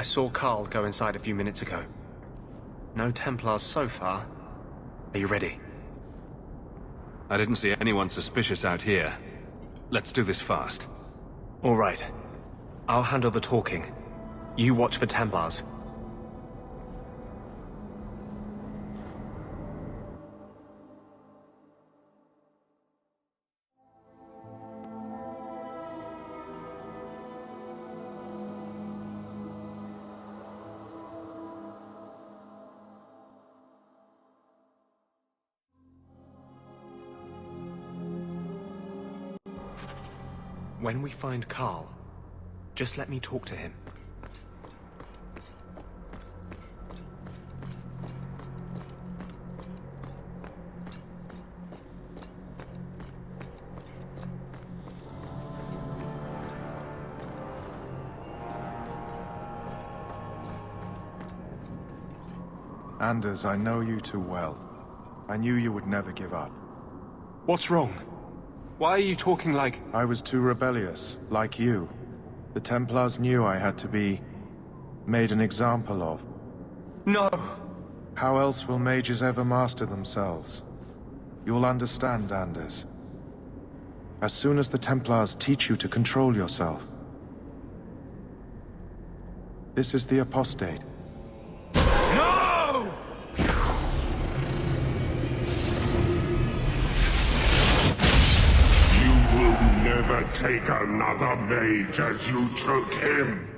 saw Carl go inside a few minutes ago. No Templars so far. Are you ready? I didn't see anyone suspicious out here. Let's do this fast. All right. I'll handle the talking. You watch for Templars. When we find Carl, just let me talk to him. Anders, I know you too well. I knew you would never give up. What's wrong? Why are you talking like... I was too rebellious, like you. The Templars knew I had to be... made an example of. No! How else will mages ever master themselves? You'll understand, Anders. As soon as the Templars teach you to control yourself. This is the apostate. No! You will never take another mage as you took him.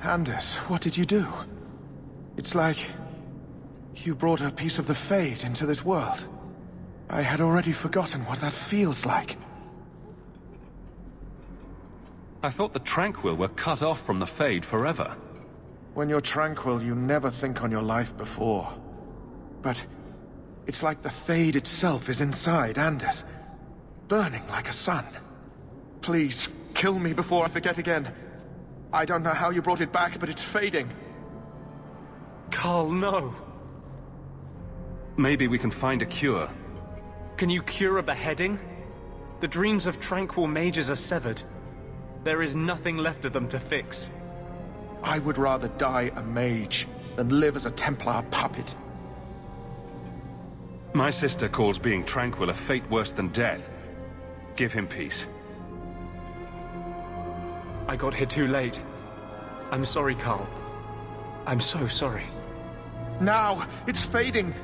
Anders, what did you do? It's like... you brought a piece of the Fade into this world. I had already forgotten what that feels like. I thought the Tranquil were cut off from the Fade forever. When you're tranquil, you never think on your life before. But... it's like the Fade itself is inside Anders. Burning like a sun. Please, kill me before I forget again. I don't know how you brought it back, but it's fading. Carl, no. Maybe we can find a cure. Can you cure a beheading? The dreams of tranquil mages are severed. There is nothing left of them to fix. I would rather die a mage than live as a Templar puppet. My sister calls being tranquil a fate worse than death. Give him peace. I got here too late. I'm sorry, Carl. I'm so sorry. Now! It's fading!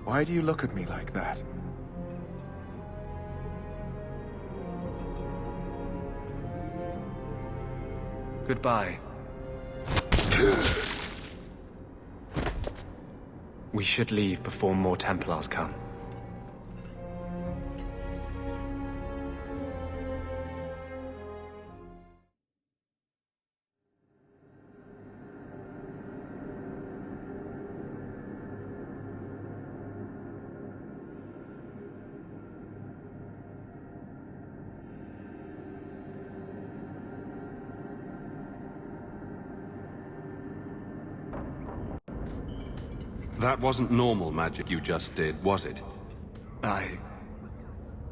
Why do you look at me like that? Goodbye. We should leave before more Templars come. That wasn't normal magic you just did, was it?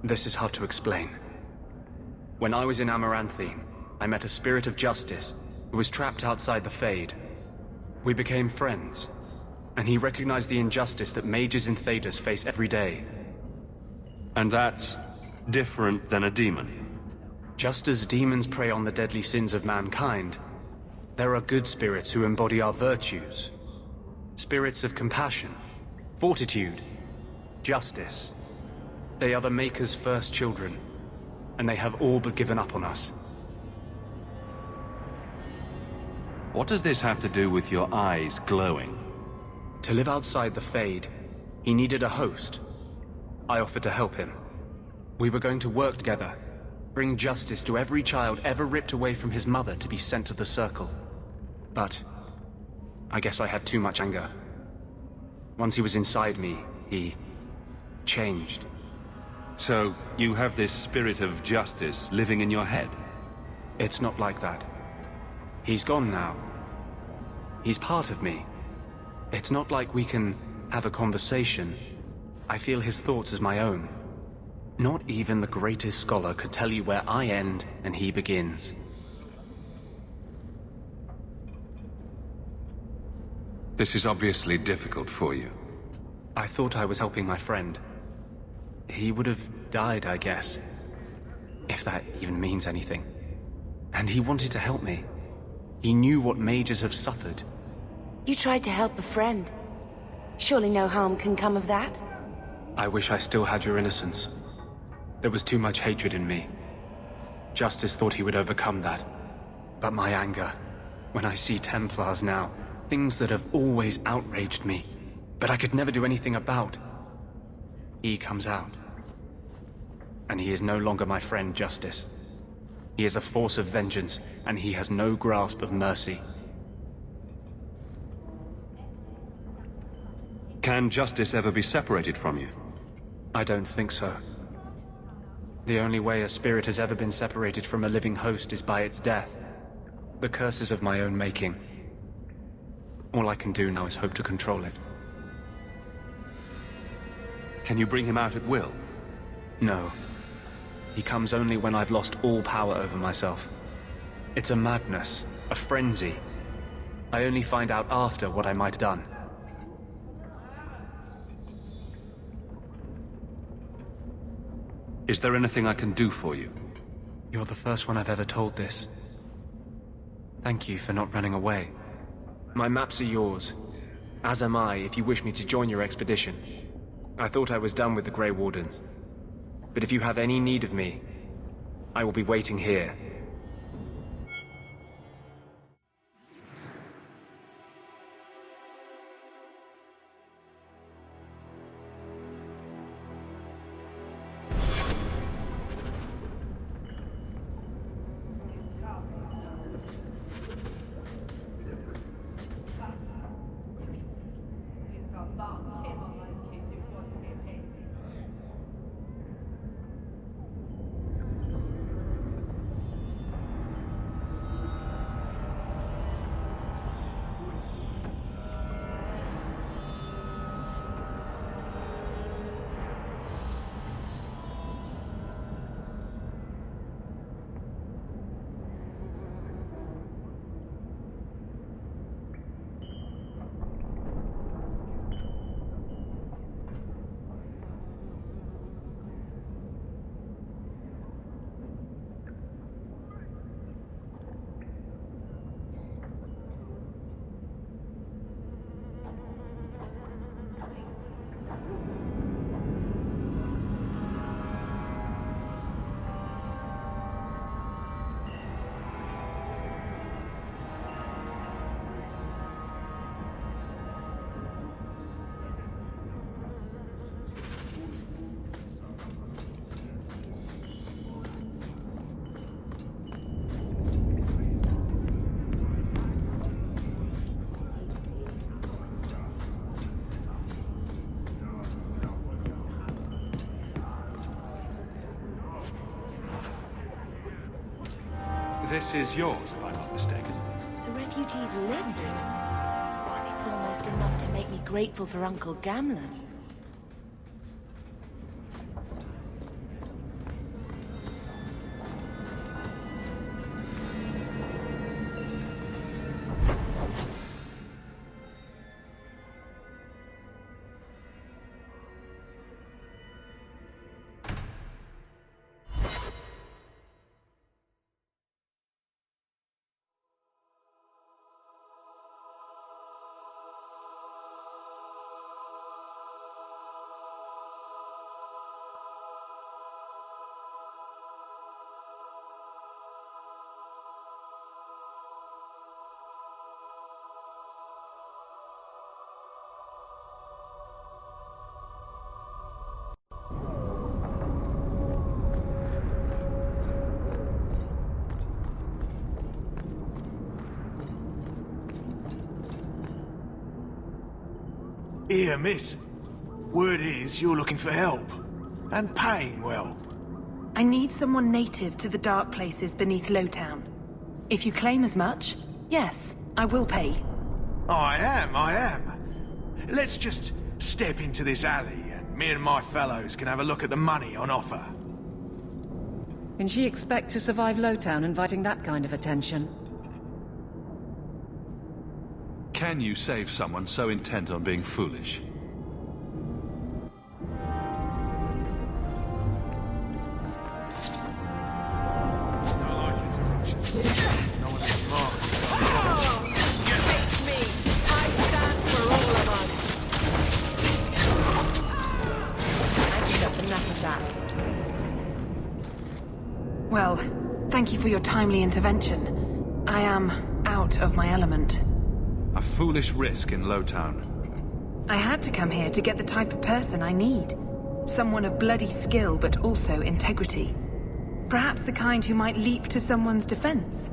This is hard to explain. When I was in Amaranthine, I met a spirit of justice who was trapped outside the Fade. We became friends, and he recognized the injustice that mages in Thedas face every day. And that's different than a demon? Just as demons prey on the deadly sins of mankind, there are good spirits who embody our virtues. Spirits of compassion, fortitude, justice. They are the Maker's first children. and they have all but given up on us. What does this have to do with your eyes glowing? To live outside the Fade, he needed a host. I offered to help him. We were going to work together, bring justice to every child ever ripped away from his mother to be sent to the Circle. But I guess I had too much anger. Once he was inside me, he changed. So, you have this spirit of justice living in your head? It's not like that. He's gone now. He's part of me. It's not like we can have a conversation. I feel his thoughts as my own. Not even the greatest scholar could tell you where I end and he begins. This is obviously difficult for you. I thought I was helping my friend. He would have died, I guess. If that even means anything. And he wanted to help me. He knew what mages have suffered. You tried to help a friend. Surely no harm can come of that? I wish I still had your innocence. There was too much hatred in me. Justice thought he would overcome that. But my anger, when I see Templars now, things that have always outraged me, but I could never do anything about. He comes out. And he is no longer my friend, Justice. He is a force of vengeance, and he has no grasp of mercy. Can justice ever be separated from you? I don't think so. The only way a spirit has ever been separated from a living host is by its death. The curse is of my own making. All I can do now is hope to control it. Can you bring him out at will? No. He comes only when I've lost all power over myself. It's a madness, a frenzy. I only find out after what I might have done. Is there anything I can do for you? You're the first one I've ever told this. Thank you for not running away. My maps are yours, as am I if you wish me to join your expedition. I thought I was done with the Grey Wardens. But if you have any need of me, I will be waiting here. This is yours, if I'm not mistaken. The refugees lived. It's almost enough to make me grateful for Uncle Gamlen. Here, miss. Word is you're looking for help. And paying well. I need someone native to the dark places beneath Lowtown. If you claim as much, yes, I will pay. I am. Let's just step into this alley, and me and my fellows can have a look at the money on offer. Can she expect to survive Lowtown inviting that kind of attention? Can you save someone so intent on being foolish? Don't like interruptions. No one is smart. Face me! I stand for all of us! I've got enough of that. Well, thank you for your timely intervention. I am out of my element. A foolish risk in Lowtown. I had to come here to get the type of person I need. Someone of bloody skill, but also integrity. Perhaps the kind who might leap to someone's defense.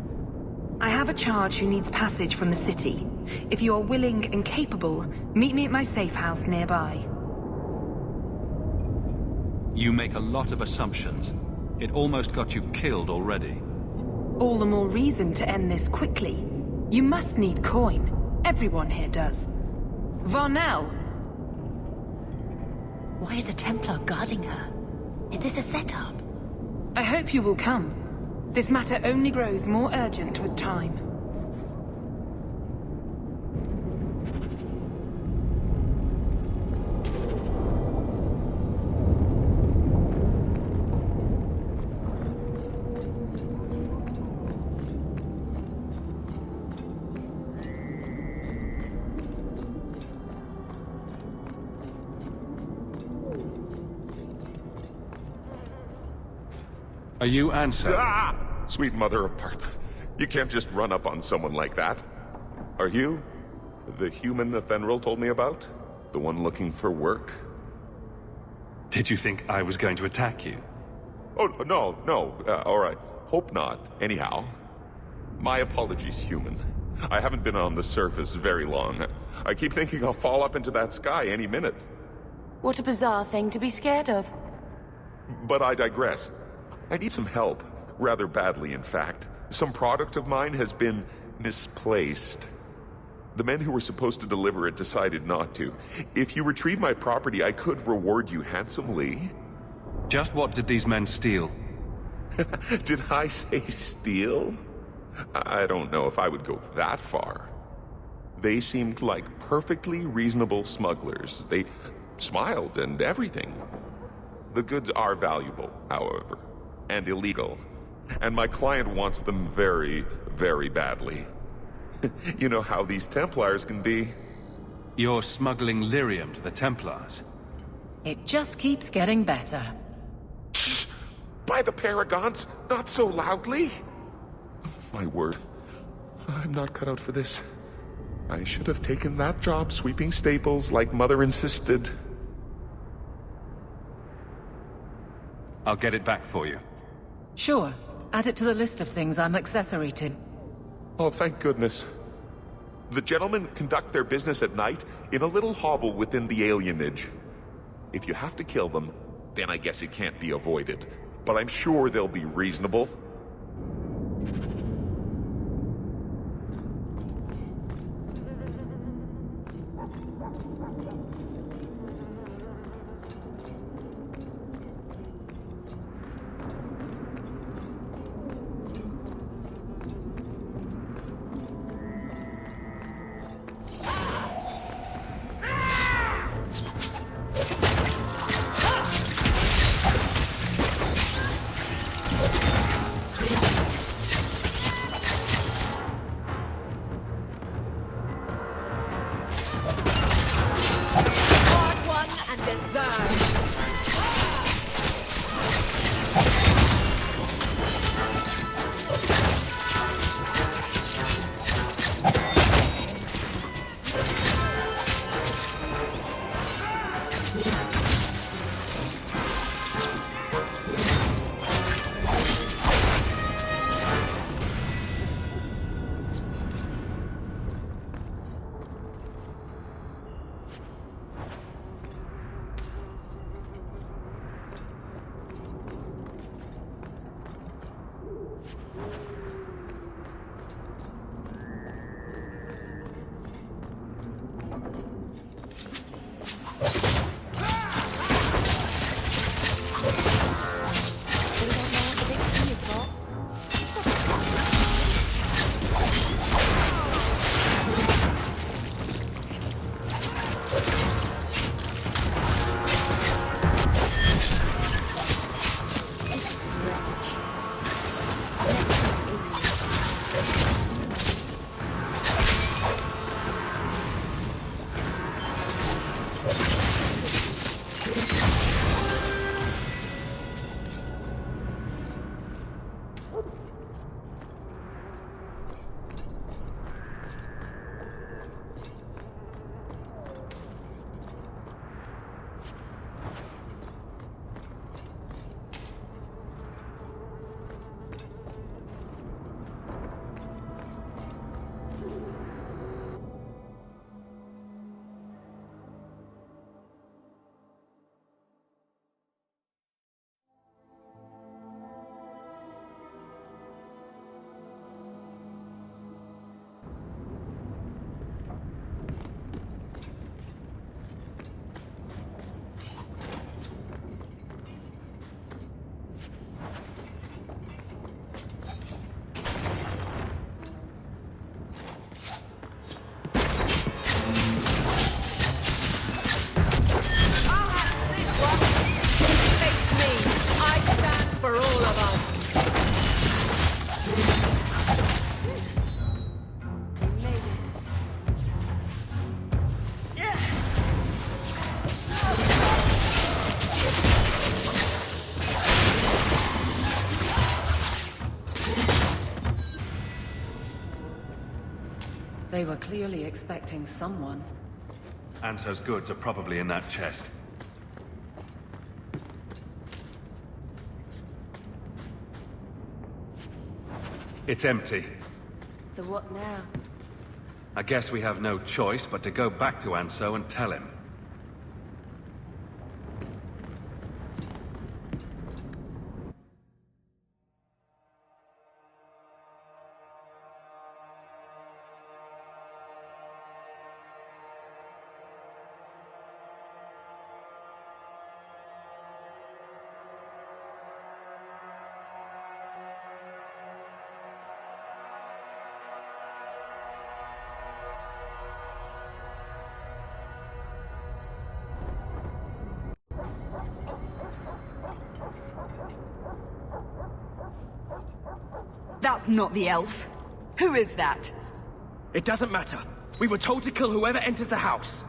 I have a charge who needs passage from the city. If you are willing and capable, meet me at my safe house nearby. You make a lot of assumptions. It almost got you killed already. All the more reason to end this quickly. You must need coin. Everyone here does. Varnell! Why is a Templar guarding her? Is this a setup? I hope you will come. This matter only grows more urgent with time. Are you Ansel? Ah! Sweet mother of Partha. You can't just run up on someone like that. Are you the human Athenril told me about? The one looking for work? Did you think I was going to attack you? Oh, no. All right. Hope not. Anyhow, my apologies, human. I haven't been on the surface very long. I keep thinking I'll fall up into that sky any minute. What a bizarre thing to be scared of. But I digress. I need some help. Rather badly, in fact. Some product of mine has been misplaced. The men who were supposed to deliver it decided not to. If you retrieve my property, I could reward you handsomely. Just what did these men steal? Did I say steal? I don't know if I would go that far. They seemed like perfectly reasonable smugglers. They smiled and everything. The goods are valuable, however, and illegal. And my client wants them very, very badly. You know how these Templars can be. You're smuggling lyrium to the Templars. It just keeps getting better. By the Paragons, not so loudly. My word, I'm not cut out for this. I should have taken that job sweeping stables like Mother insisted. I'll get it back for you. Sure. Add it to the list of things I'm accessory to. Oh, thank goodness. The gentlemen conduct their business at night in a little hovel within the alienage. If you have to kill them, then I guess it can't be avoided. But I'm sure they'll be reasonable. They were clearly expecting someone. Anso's goods are probably in that chest. It's empty. So what now? I guess we have no choice but to go back to Anso and tell him. That's not the elf. Who is that? It doesn't matter. We were told to kill whoever enters the house.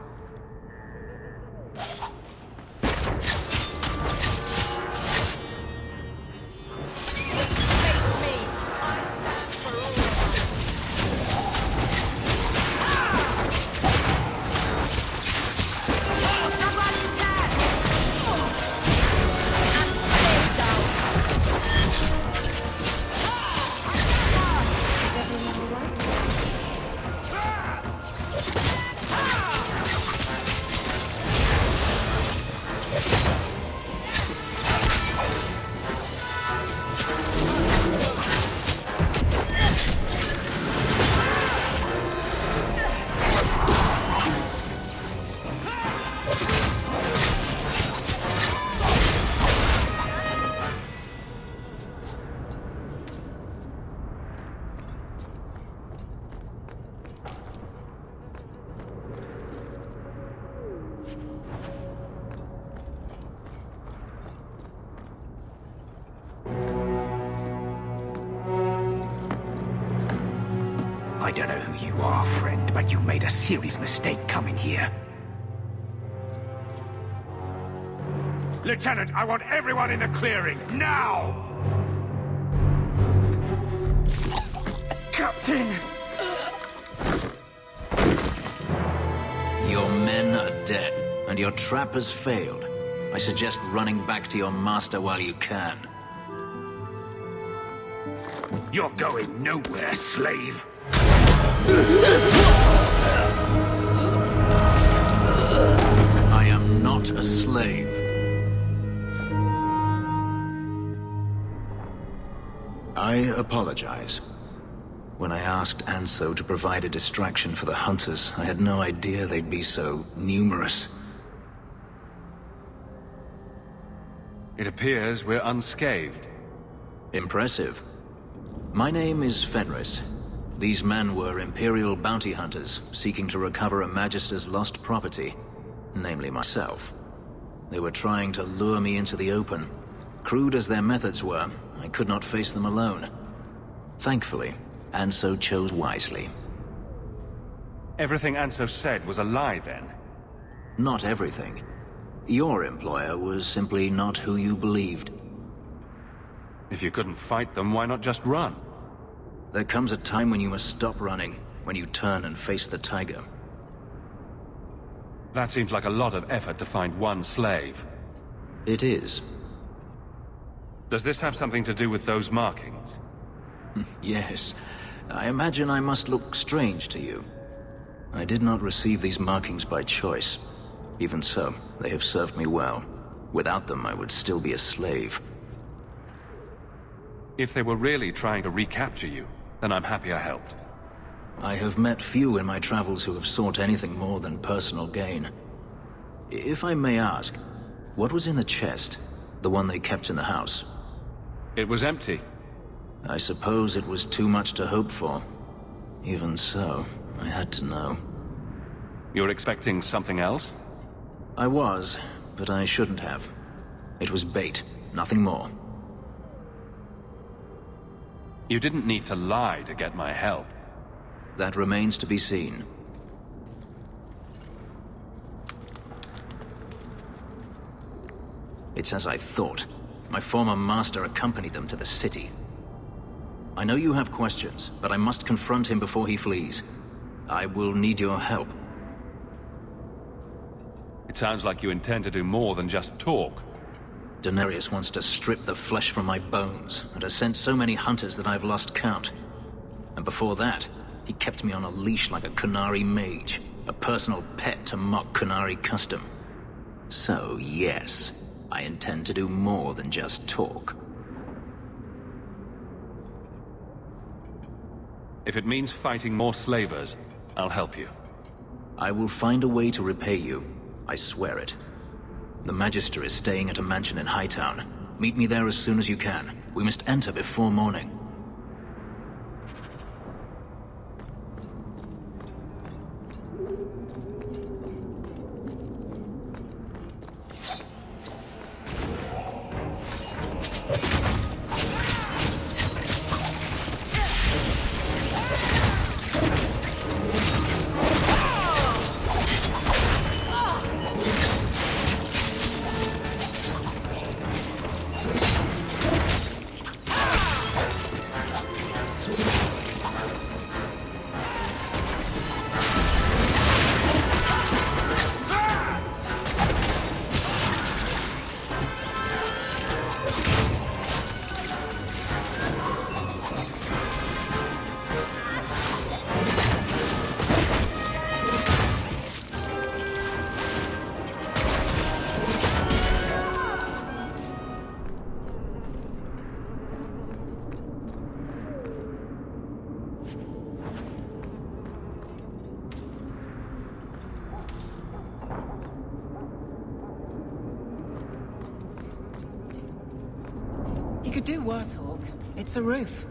I don't know who you are, friend, but you made a serious mistake coming here. Lieutenant, I want everyone in the clearing, now! Captain! Your men are dead, and your trap has failed. I suggest running back to your master while you can. You're going nowhere, slave! I am not a slave. I apologize. When I asked Anso to provide a distraction for the hunters, I had no idea they'd be so numerous. It appears we're unscathed. Impressive. My name is Fenris. These men were Imperial bounty hunters seeking to recover a Magister's lost property, namely myself. They were trying to lure me into the open. Crude as their methods were, I could not face them alone. Thankfully, Anso chose wisely. Everything Anso said was a lie, then? Not everything. Your employer was simply not who you believed. If you couldn't fight them, why not just run? There comes a time when you must stop running, when you turn and face the tiger. That seems like a lot of effort to find one slave. It is. Does this have something to do with those markings? Yes. I imagine I must look strange to you. I did not receive these markings by choice. Even so, they have served me well. Without them, I would still be a slave. If they were really trying to recapture you, then I'm happy I helped. I have met few in my travels who have sought anything more than personal gain. If I may ask, what was in the chest? The one they kept in the house? It was empty. I suppose it was too much to hope for. Even so, I had to know. You're expecting something else? I was, but I shouldn't have. It was bait, nothing more. You didn't need to lie to get my help. That remains to be seen. It's as I thought. My former master accompanied them to the city. I know you have questions, but I must confront him before he flees. I will need your help. It sounds like you intend to do more than just talk. Daenerys wants to strip the flesh from my bones, and has sent so many hunters that I've lost count. And before that, he kept me on a leash like a Qunari mage, a personal pet to mock Qunari custom. So, yes, I intend to do more than just talk. If it means fighting more slavers, I'll help you. I will find a way to repay you. I swear it. The Magister is staying at a mansion in Hightown. Meet me there as soon as you can. We must enter before morning. You could do worse, Hawk. It's a roof.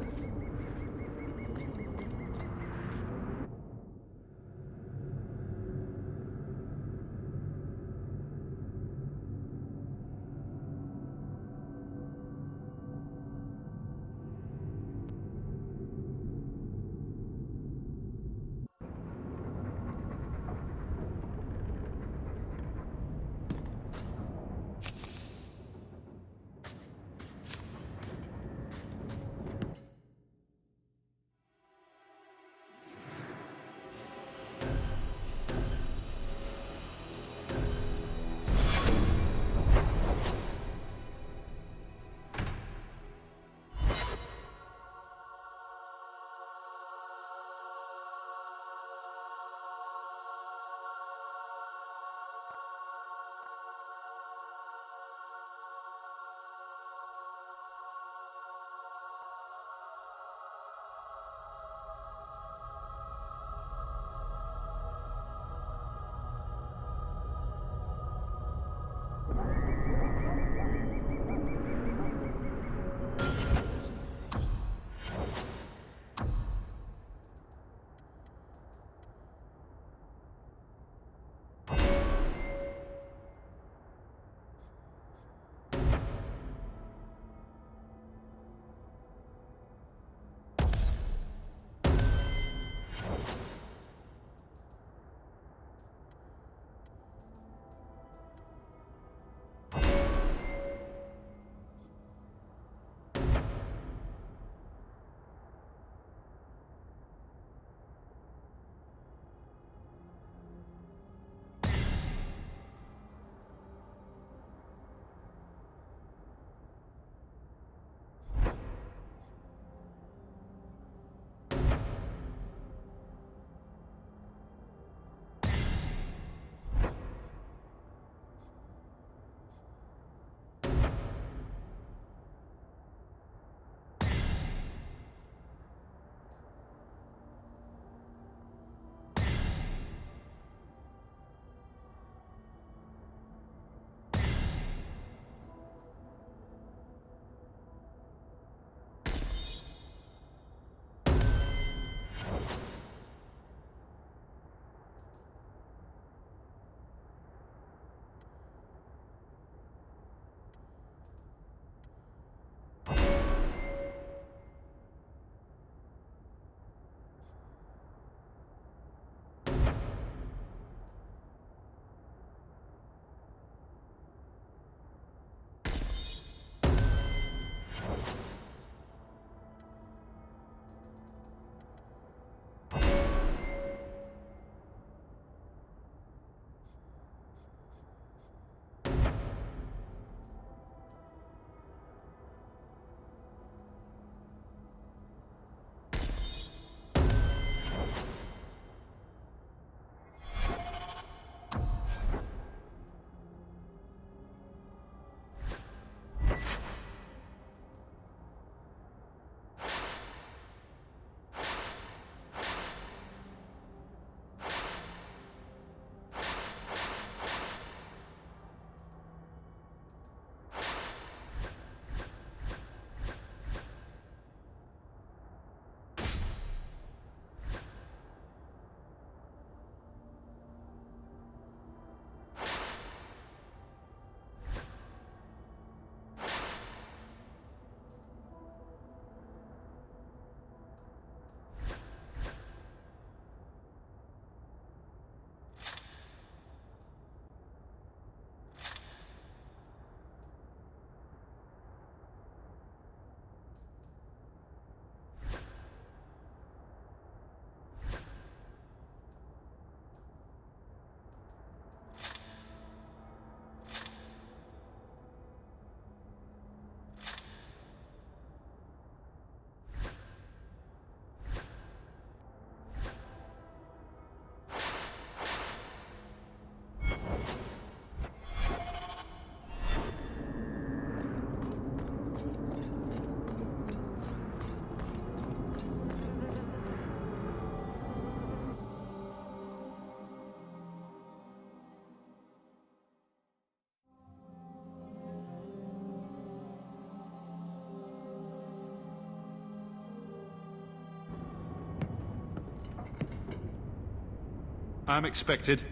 I'm expected.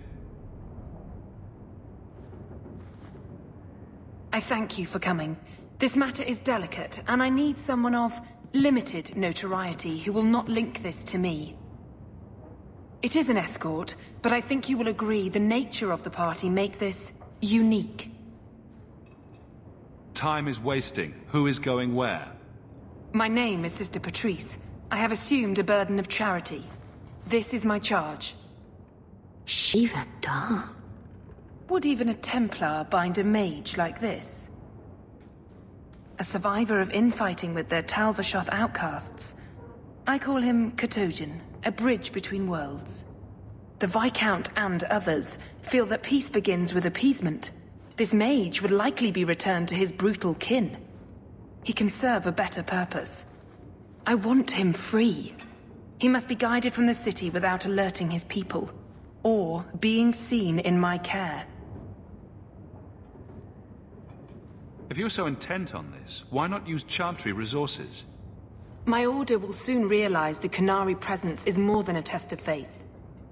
I thank you for coming. This matter is delicate, and I need someone of limited notoriety who will not link this to me. It is an escort, but I think you will agree the nature of the party makes this unique. Time is wasting. Who is going where? My name is Sister Patrice. I have assumed a burden of charity. This is my charge. Shiva Da. Would even a Templar bind a mage like this? A survivor of infighting with their Talvashoth outcasts. I call him Katojan, a bridge between worlds. The Viscount and others feel that peace begins with appeasement. This mage would likely be returned to his brutal kin. He can serve a better purpose. I want him free. He must be guided from the city without alerting his people, or being seen in my care. If you're so intent on this, why not use Chantry resources? My order will soon realize the Qunari presence is more than a test of faith.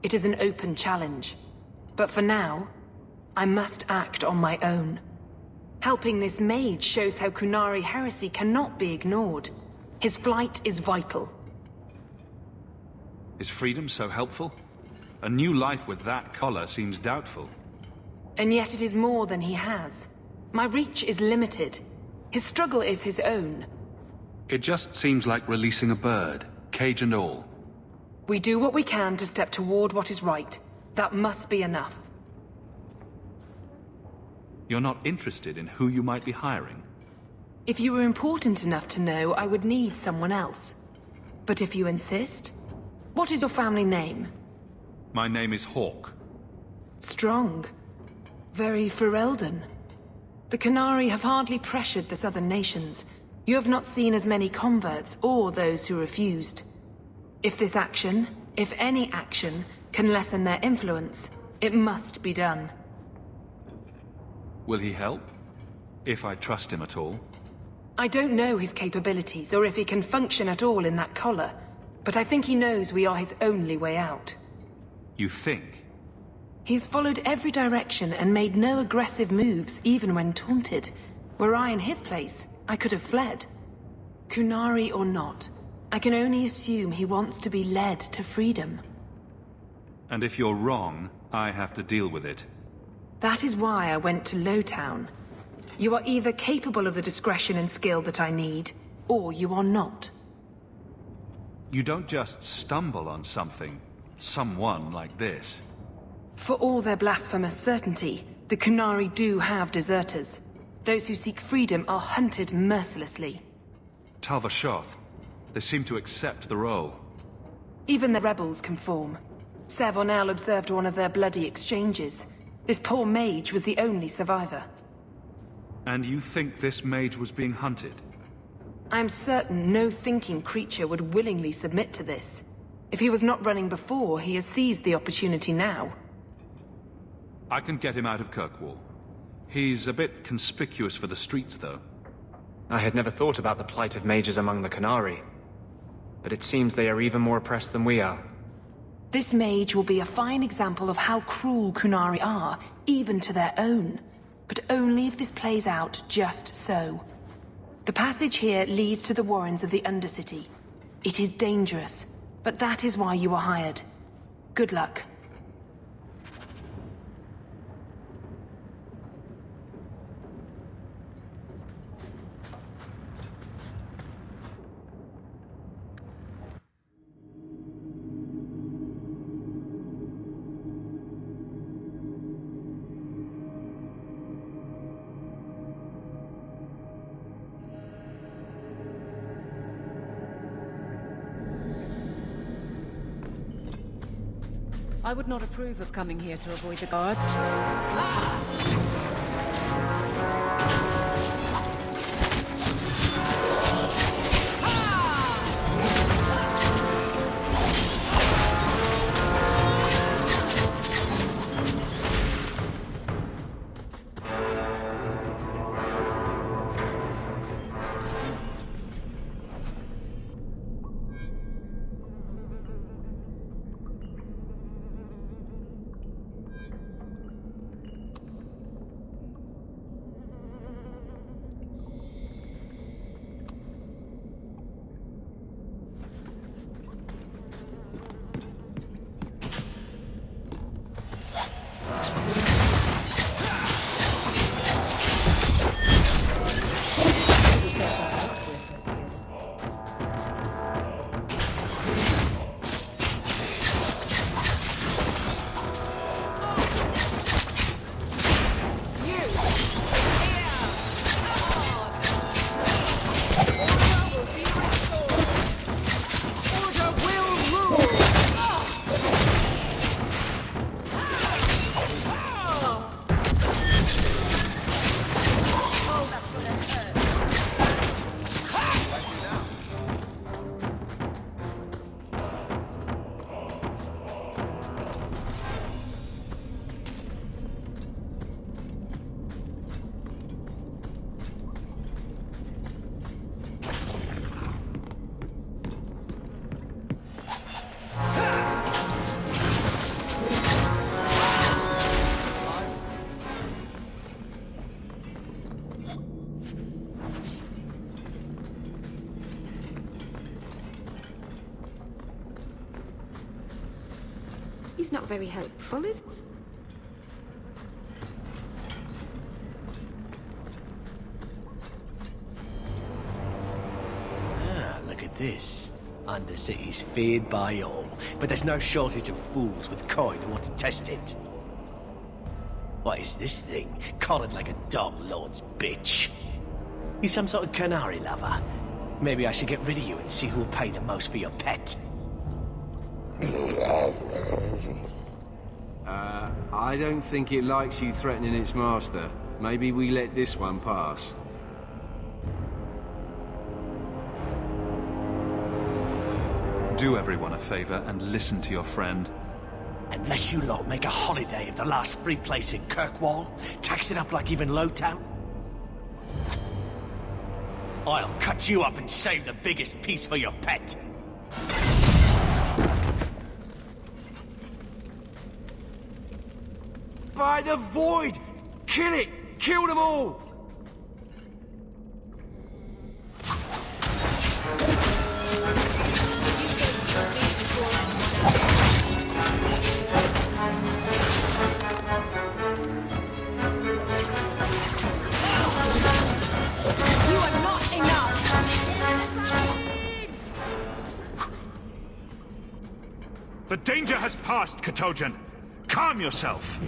It is an open challenge. But for now, I must act on my own. Helping this mage shows how Qunari heresy cannot be ignored. His flight is vital. Is freedom so helpful? A new life with that collar seems doubtful. And yet it is more than he has. My reach is limited. His struggle is his own. It just seems like releasing a bird, cage and all. We do what we can to step toward what is right. That must be enough. You're not interested in who you might be hiring? If you were important enough to know, I would need someone else. But if you insist, what is your family name? My name is Hawk. Strong. Very Ferelden. The Qunari have hardly pressured the southern nations. You have not seen as many converts or those who refused. If this action, if any action, can lessen their influence, it must be done. Will he help? If I trust him at all? I don't know his capabilities, or if he can function at all in that collar, but I think he knows we are his only way out. You think? He's followed every direction and made no aggressive moves, even when taunted. Were I in his place, I could have fled. Qunari or not, I can only assume he wants to be led to freedom. And if you're wrong, I have to deal with it. That is why I went to Lowtown. You are either capable of the discretion and skill that I need, or you are not. You don't just stumble on someone like this. For all their blasphemous certainty, the Qunari do have deserters. Those who seek freedom are hunted mercilessly. Talvashoth, they seem to accept the role. Even the rebels conform. Savonel observed one of their bloody exchanges. This poor mage was the only survivor. And you think this mage was being hunted? I'm certain no thinking creature would willingly submit to this. If he was not running before, he has seized the opportunity now. I can get him out of Kirkwall. He's a bit conspicuous for the streets, though. I had never thought about the plight of mages among the Qunari. But it seems they are even more oppressed than we are. This mage will be a fine example of how cruel Qunari are, even to their own. But only if this plays out just so. The passage here leads to the warrens of the Undercity. It is dangerous, but that is why you are hired. Good luck. I would not approve of coming here to avoid the guards. He's not very helpful, is he? Ah, look at this. Undercity's feared by all, but there's no shortage of fools with coin who want to test it. What is this thing? Collared like a dog lord's bitch. You some sort of canary lover? Maybe I should get rid of you and see who'll pay the most for your pet. I don't think it likes you threatening its master. Maybe we let this one pass. Do everyone a favor and listen to your friend. Unless you lot make a holiday of the last free place in Kirkwall, tax it up like even Lowtown, I'll cut you up and save the biggest piece for your pet. By the void! Kill it! Kill them all! You are not enough! The danger has passed, Katojan. Calm yourself.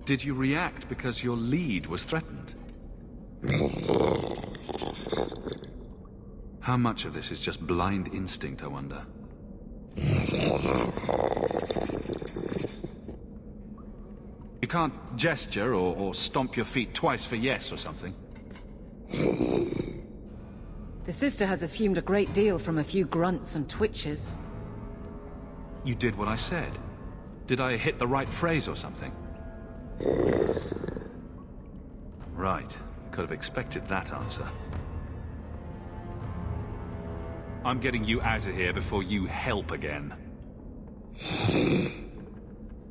Did you react because your lead was threatened? How much of this is just blind instinct, I wonder? You can't gesture or stomp your feet twice for yes or something. The sister has assumed a great deal from a few grunts and twitches. You did what I said. Did I hit the right phrase or something? Right. Could have expected that answer. I'm getting you out of here before you help again.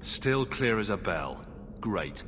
Still clear as a bell. Great.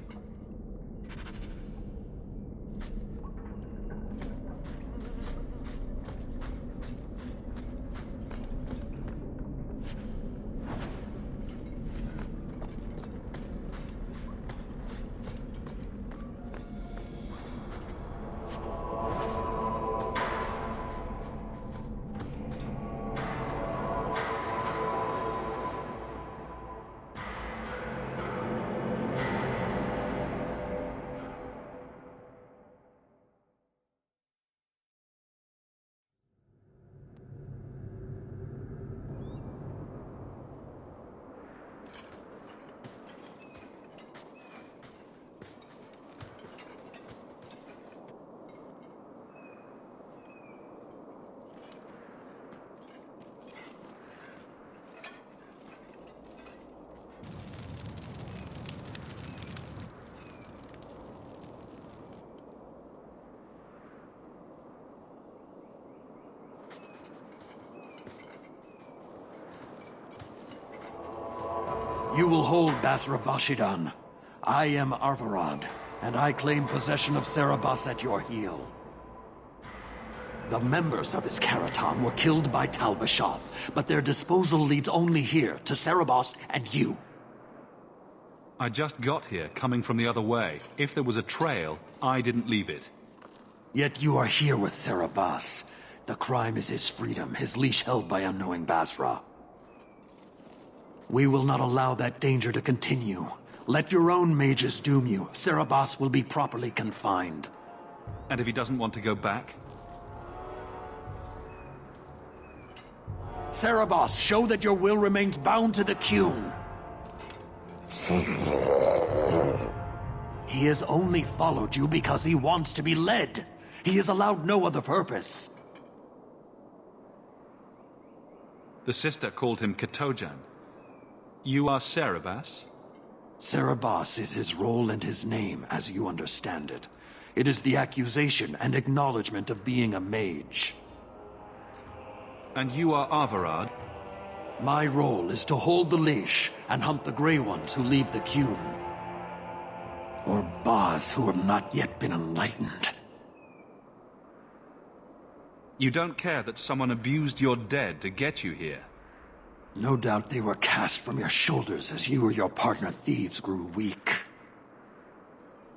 You will hold Basra Vashidan. I am Arvarad, and I claim possession of Cerebos at your heel. The members of Iskaraton were killed by Talbashov, but their disposal leads only here, to Cerebos and you. I just got here, coming from the other way. If there was a trail, I didn't leave it. Yet you are here with Cerebos. The crime is his freedom, his leash held by unknowing Basra. We will not allow that danger to continue. Let your own mages doom you. Cerebos will be properly confined. And if he doesn't want to go back? Cerebos, show that your will remains bound to the Qun. He has only followed you because he wants to be led. He has allowed no other purpose. The sister called him Katojan. You are Cerebos? Cerebos is his role and his name, as you understand it. It is the accusation and acknowledgement of being a mage. And you are Arvarad? My role is to hold the leash and hunt the Grey Ones who lead the Qun. Or Baz who have not yet been enlightened. You don't care that someone abused your dead to get you here? No doubt they were cast from your shoulders as you or your partner thieves grew weak.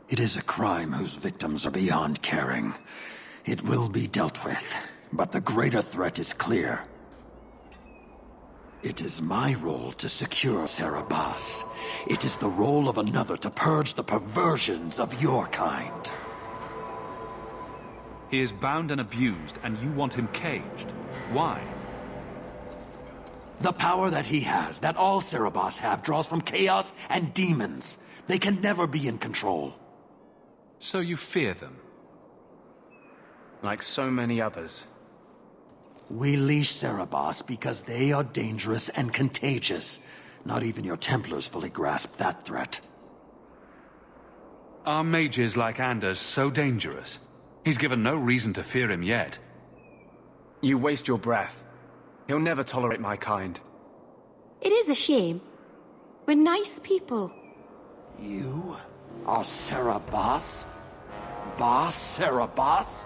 It is a crime whose victims are beyond caring. It will be dealt with, but the greater threat is clear. It is my role to secure Serabas. It is the role of another to purge the perversions of your kind. He is bound and abused, and you want him caged. Why? The power that he has, that all Serabas have, draws from chaos and demons. They can never be in control. So you fear them? Like so many others. We leash Serabas because they are dangerous and contagious. Not even your Templars fully grasp that threat. Are mages like Anders so dangerous? He's given no reason to fear him yet. You waste your breath. He'll never tolerate my kind. It is a shame. We're nice people. You are Serabas? Bas Serabas?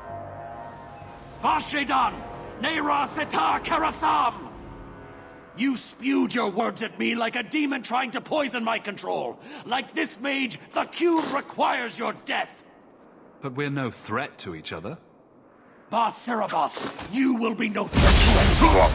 Vashidan! Nera Setar Karasam! You spewed your words at me like a demon trying to poison my control. Like this mage, the cube requires your death. But we're no threat to each other. Bas Serabas, you will be no threat to anyone.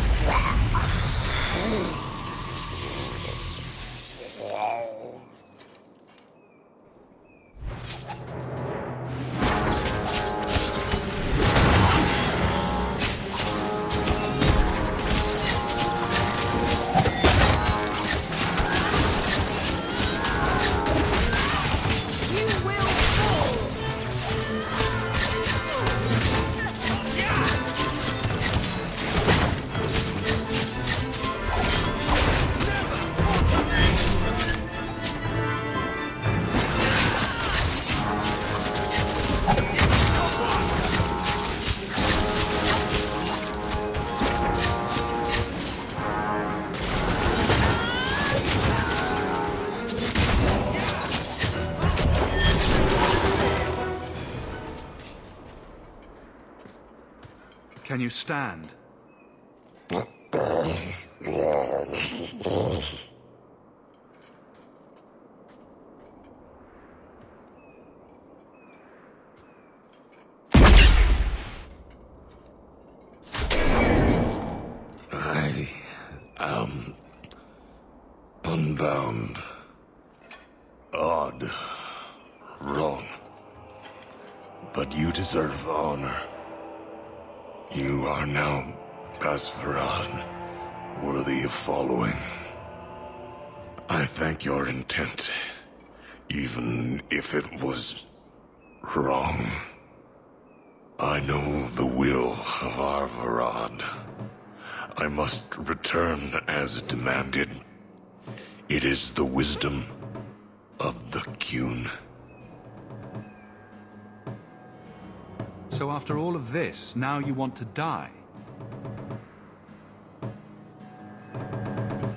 Can you stand? I am unbound. Odd. Wrong. But you deserve honor. You are now Basvaran, worthy of following. I thank your intent, even if it was wrong. I know the will of Arvarad. I must return as demanded. It is the wisdom of the Qun. So after all of this, now you want to die?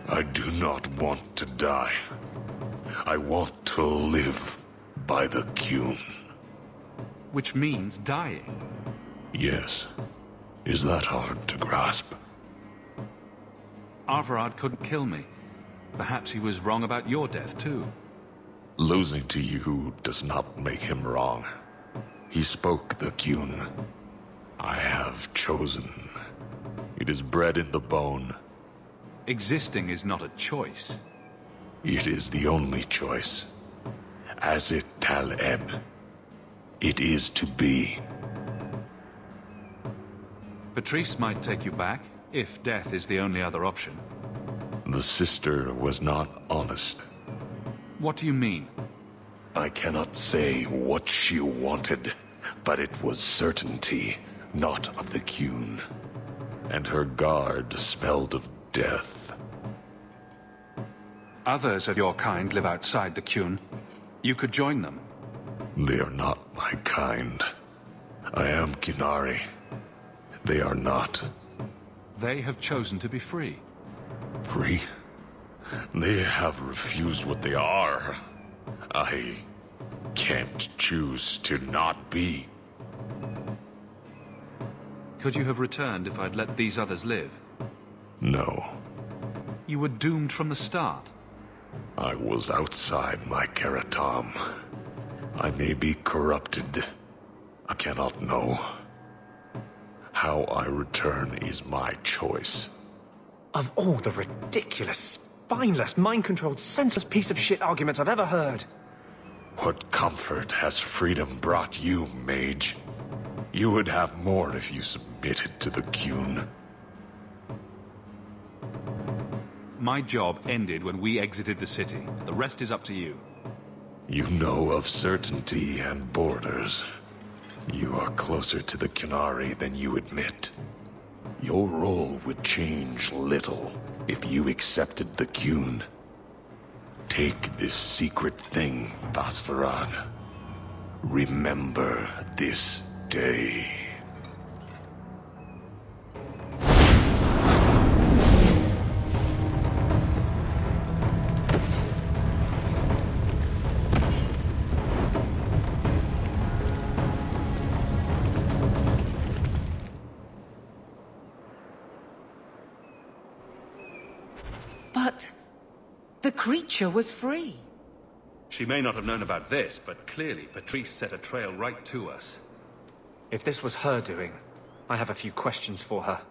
I do not want to die. I want to live by the Qun. Which means dying. Yes. Is that hard to grasp? Arvarad couldn't kill me. Perhaps he was wrong about your death, too. Losing to you does not make him wrong. He spoke the Qun. I have chosen. It is bred in the bone. Existing is not a choice. It is the only choice. As it Taleb. It is to be. Patrice might take you back, if death is the only other option. The sister was not honest. What do you mean? I cannot say what she wanted, but it was certainty, not of the Qun. And her guard smelled of death. Others of your kind live outside the Qun. You could join them. They are not my kind. I am Qunari. They are not. They have chosen to be free. Free? They have refused what they are. I can't choose to not be. Could you have returned if I'd let these others live? No. You were doomed from the start. I was outside my Karatam. I may be corrupted. I cannot know. How I return is my choice. Of all the ridiculous, spineless, mind-controlled, senseless piece of shit arguments I've ever heard. What comfort has freedom brought you, mage? You would have more if you submitted to the Qun. My job ended when we exited the city. The rest is up to you. You know of certainty and borders. You are closer to the Qunari than you admit. Your role would change little if you accepted the Qun. Take this secret thing, Basfarad. Remember this day. But the creature was free. She may not have known about this, but clearly Patrice set a trail right to us. If this was her doing, I have a few questions for her.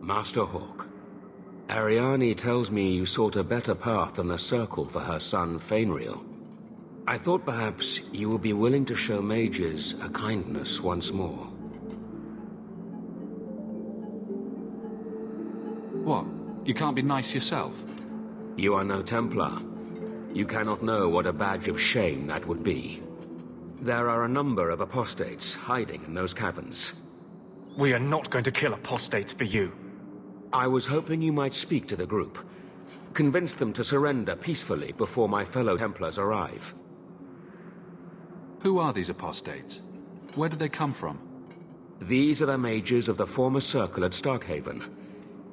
Master Hawk, Ariane tells me you sought a better path than the Circle for her son, Fainriel. I thought perhaps you would be willing to show mages a kindness once more. What? You can't be nice yourself? You are no Templar. You cannot know what a badge of shame that would be. There are a number of apostates hiding in those caverns. We are not going to kill apostates for you. I was hoping you might speak to the group. Convince them to surrender peacefully before my fellow Templars arrive. Who are these apostates? Where did they come from? These are the mages of the former circle at Starkhaven.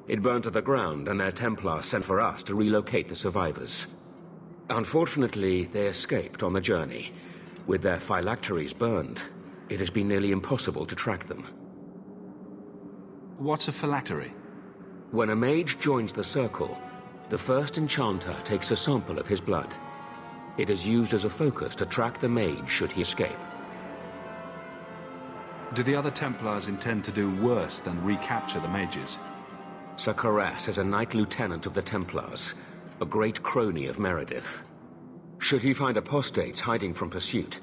It burned to the ground, and their Templars sent for us to relocate the survivors. Unfortunately, they escaped on the journey. With their phylacteries burned, it has been nearly impossible to track them. What's a phylactery? When a mage joins the circle, the first enchanter takes a sample of his blood. It is used as a focus to track the mage should he escape. Do the other Templars intend to do worse than recapture the mages? Sir Karas is a Knight Lieutenant of the Templars, a great crony of Meredith. Should he find apostates hiding from pursuit,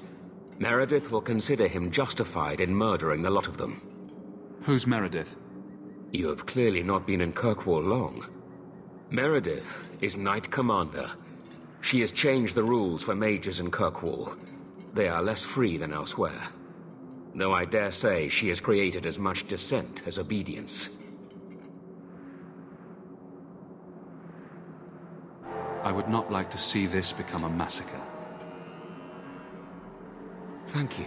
Meredith will consider him justified in murdering the lot of them. Who's Meredith? You have clearly not been in Kirkwall long. Meredith is Knight Commander. She has changed the rules for mages in Kirkwall. They are less free than elsewhere. Though I dare say she has created as much dissent as obedience. I would not like to see this become a massacre. Thank you.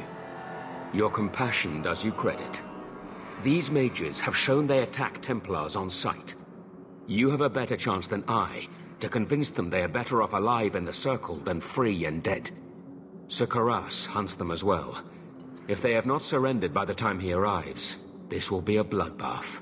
Your compassion does you credit. These mages have shown they attack Templars on sight. You have a better chance than I to convince them they are better off alive in the Circle than free and dead. Sir Karas hunts them as well. If they have not surrendered by the time he arrives, this will be a bloodbath.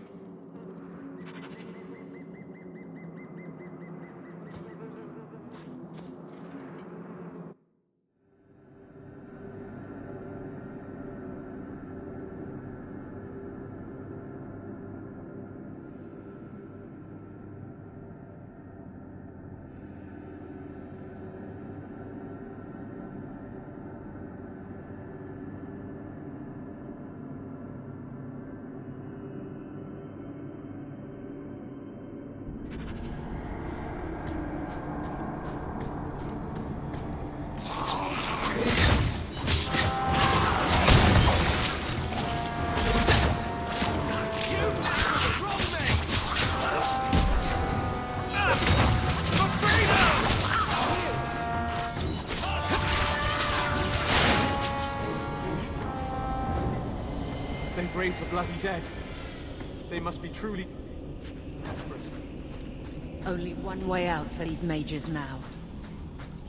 They've raised the bloody dead. They must be truly desperate. Only one way out for these mages now.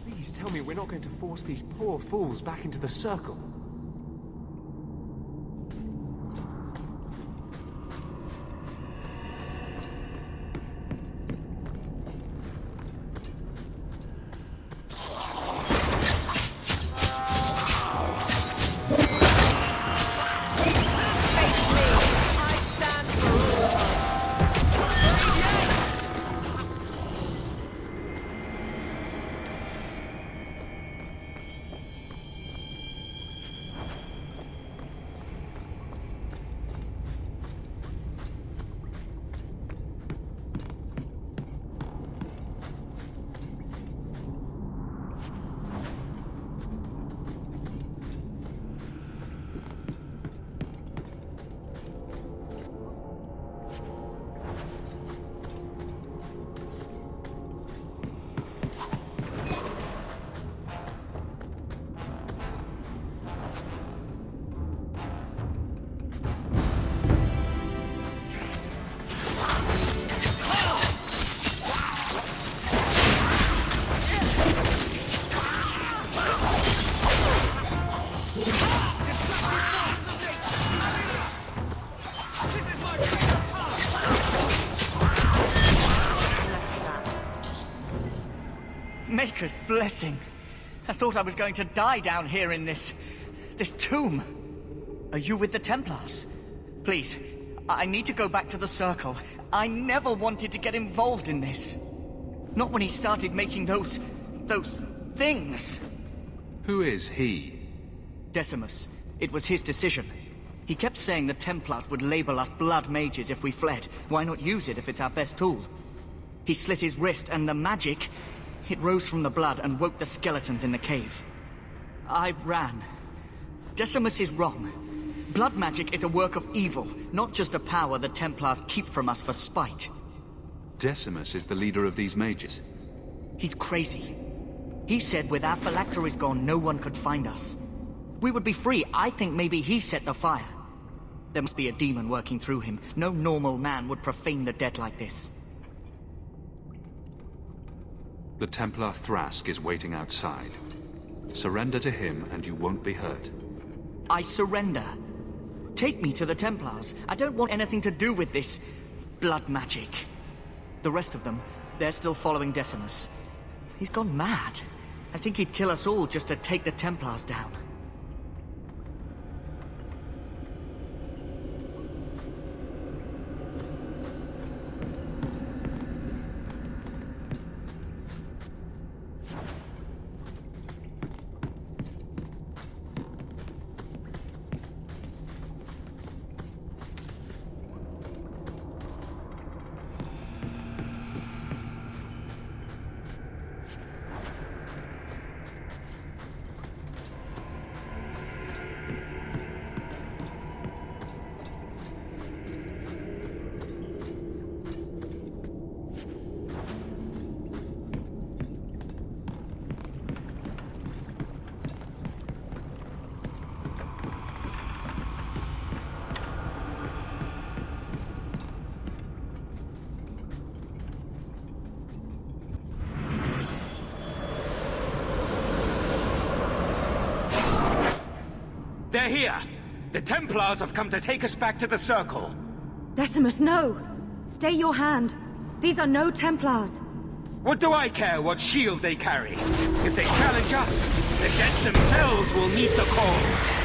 Please tell me we're not going to force these poor fools back into the Circle. Maker's blessing. I thought I was going to die down here in this tomb. Are you with the Templars? Please, I need to go back to the Circle. I never wanted to get involved in this. Not when he started making those things. Who is he? Decimus. It was his decision. He kept saying the Templars would label us blood mages if we fled. Why not use it if it's our best tool? He slit his wrist, and the magic, it rose from the blood and woke the skeletons in the cave. I ran. Decimus is wrong. Blood magic is a work of evil, not just a power the Templars keep from us for spite. Decimus is the leader of these mages. He's crazy. He said with our phylacteries gone, no one could find us. We would be free. I think maybe he set the fire. There must be a demon working through him. No normal man would profane the dead like this. The Templar Thrask is waiting outside. Surrender to him and you won't be hurt. I surrender. Take me to the Templars. I don't want anything to do with this blood magic. The rest of them, they're still following Decimus. He's gone mad. I think he'd kill us all just to take the Templars down. They're here! The Templars have come to take us back to the Circle! Decimus, no! Stay your hand. These are no Templars. What do I care what shield they carry? If they challenge us, the dead themselves will meet the call!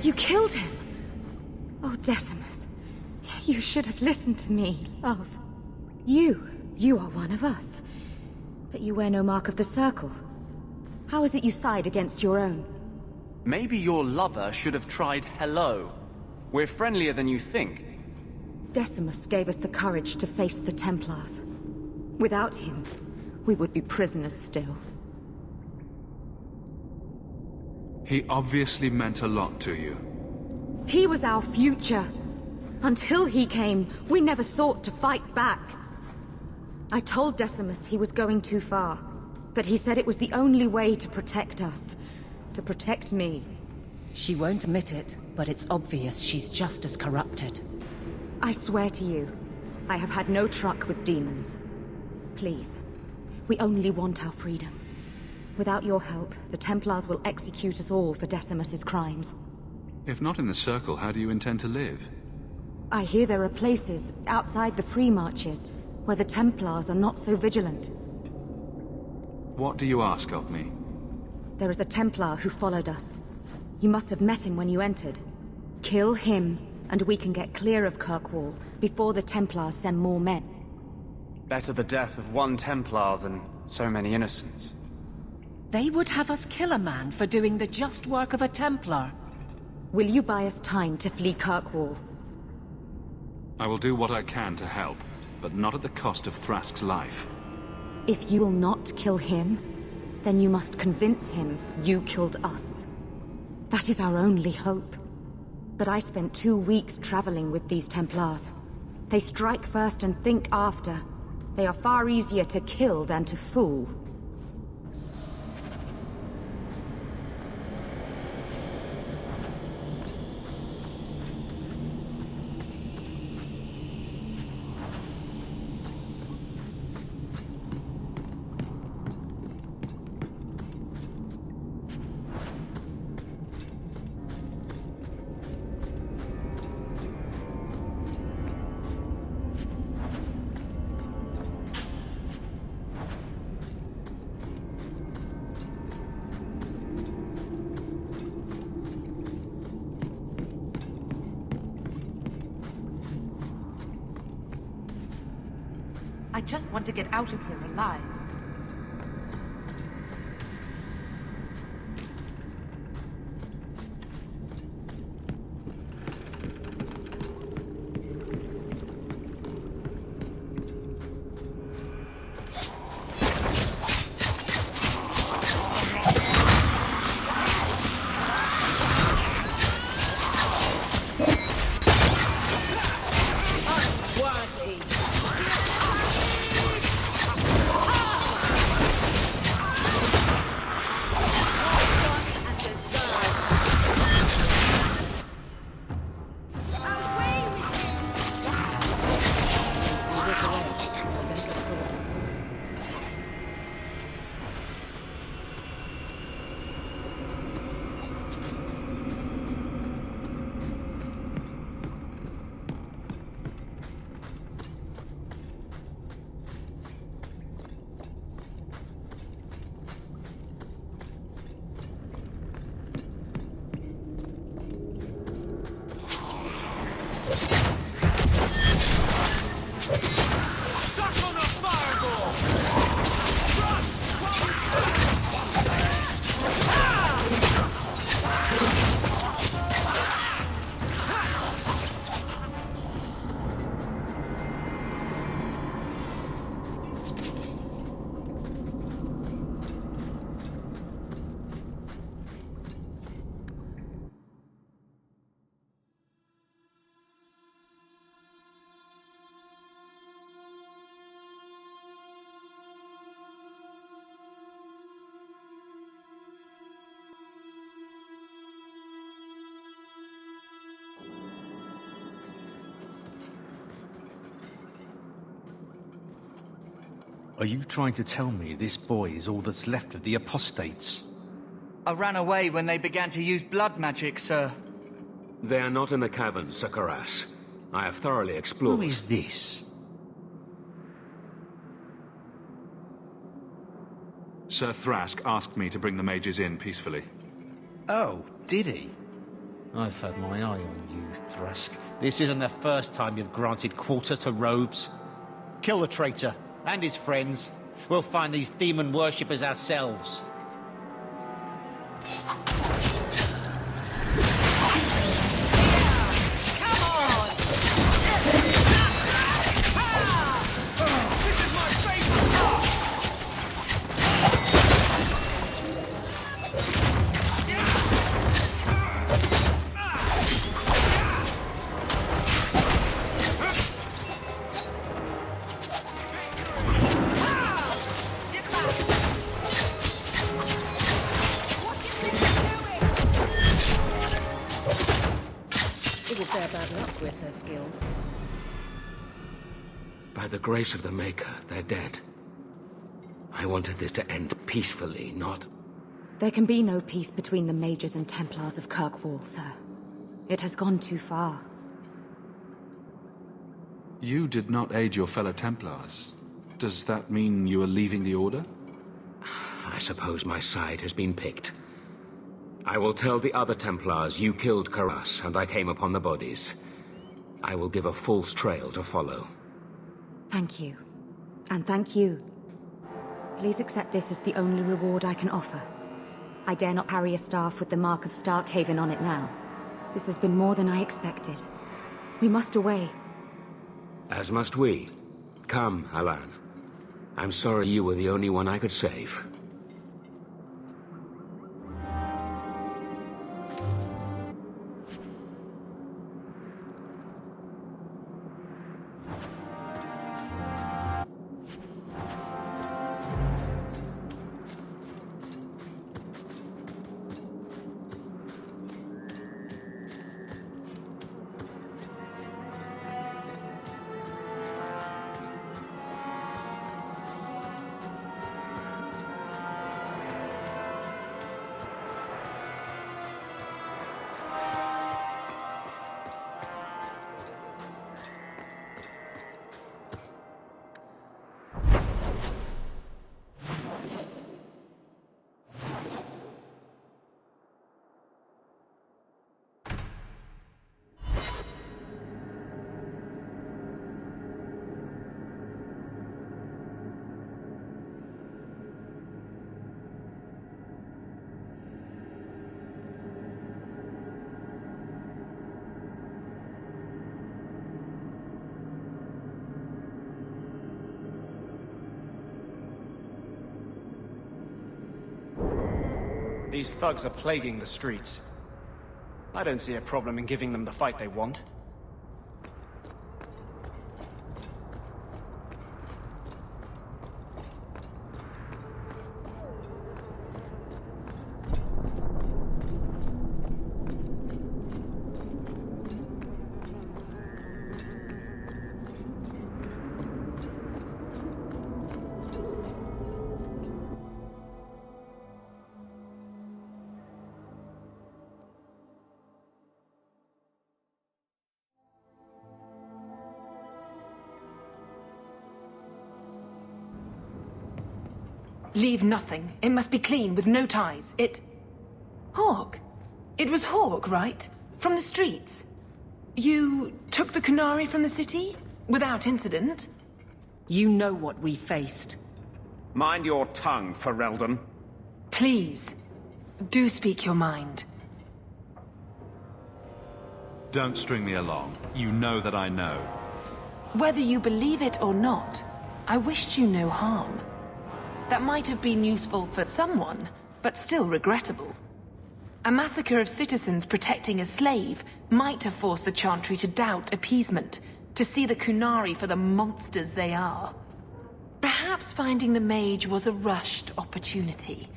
You killed him! Oh, Decimus. You should have listened to me, love. You are one of us. But you wear no mark of the Circle. How is it you side against your own? Maybe your lover should have tried hello. We're friendlier than you think. Decimus gave us the courage to face the Templars. Without him, we would be prisoners still. He obviously meant a lot to you. He was our future. Until he came, we never thought to fight back. I told Decimus he was going too far, but he said it was the only way to protect us. To protect me. She won't admit it, but it's obvious she's just as corrupted. I swear to you, I have had no truck with demons. Please, we only want our freedom. Without your help, the Templars will execute us all for Decimus's crimes. If not in the Circle, how do you intend to live? I hear there are places, outside the pre-marches, where the Templars are not so vigilant. What do you ask of me? There is a Templar who followed us. You must have met him when you entered. Kill him, and we can get clear of Kirkwall before the Templars send more men. Better the death of one Templar than so many innocents. They would have us kill a man for doing the just work of a Templar. Will you buy us time to flee Kirkwall? I will do what I can to help, but not at the cost of Thrask's life. If you will not kill him, then you must convince him you killed us. That is our only hope. But I spent 2 weeks traveling with these Templars. They strike first and think after. They are far easier to kill than to fool. just want to get out of here alive. Are you trying to tell me this boy is all that's left of the apostates? I ran away when they began to use blood magic, sir. They are not in the caverns, Sir Karas. I have thoroughly explored. Who is this? Sir Thrask asked me to bring the mages in peacefully. Oh, did he? I've had my eye on you, Thrask. This isn't the first time you've granted quarter to robes. Kill the traitor and his friends. We'll find these demon worshippers ourselves. By the grace of the Maker, they're dead. I wanted this to end peacefully, not... There can be no peace between the Mages and Templars of Kirkwall, sir. It has gone too far. You did not aid your fellow Templars. Does that mean you are leaving the Order? I suppose my side has been picked. I will tell the other Templars you killed Karas and I came upon the bodies. I will give a false trail to follow. Thank you. And thank you. Please accept this as the only reward I can offer. I dare not carry a staff with the mark of Starkhaven on it now. This has been more than I expected. We must away. As must we. Come, Alan. I'm sorry you were the only one I could save. These thugs are plaguing the streets. I don't see a problem in giving them the fight they want. Leave nothing. It must be clean, with no ties. Hawk. It was Hawk, right? From the streets. You took the Kunari from the city? Without incident? You know what we faced. Mind your tongue, Ferelden. Please, do speak your mind. Don't string me along. You know that I know. Whether you believe it or not, I wished you no harm. That might have been useful for someone, but still regrettable. A massacre of citizens protecting a slave might have forced the Chantry to doubt appeasement, to see the Kunari for the monsters they are. Perhaps finding the mage was a rushed opportunity.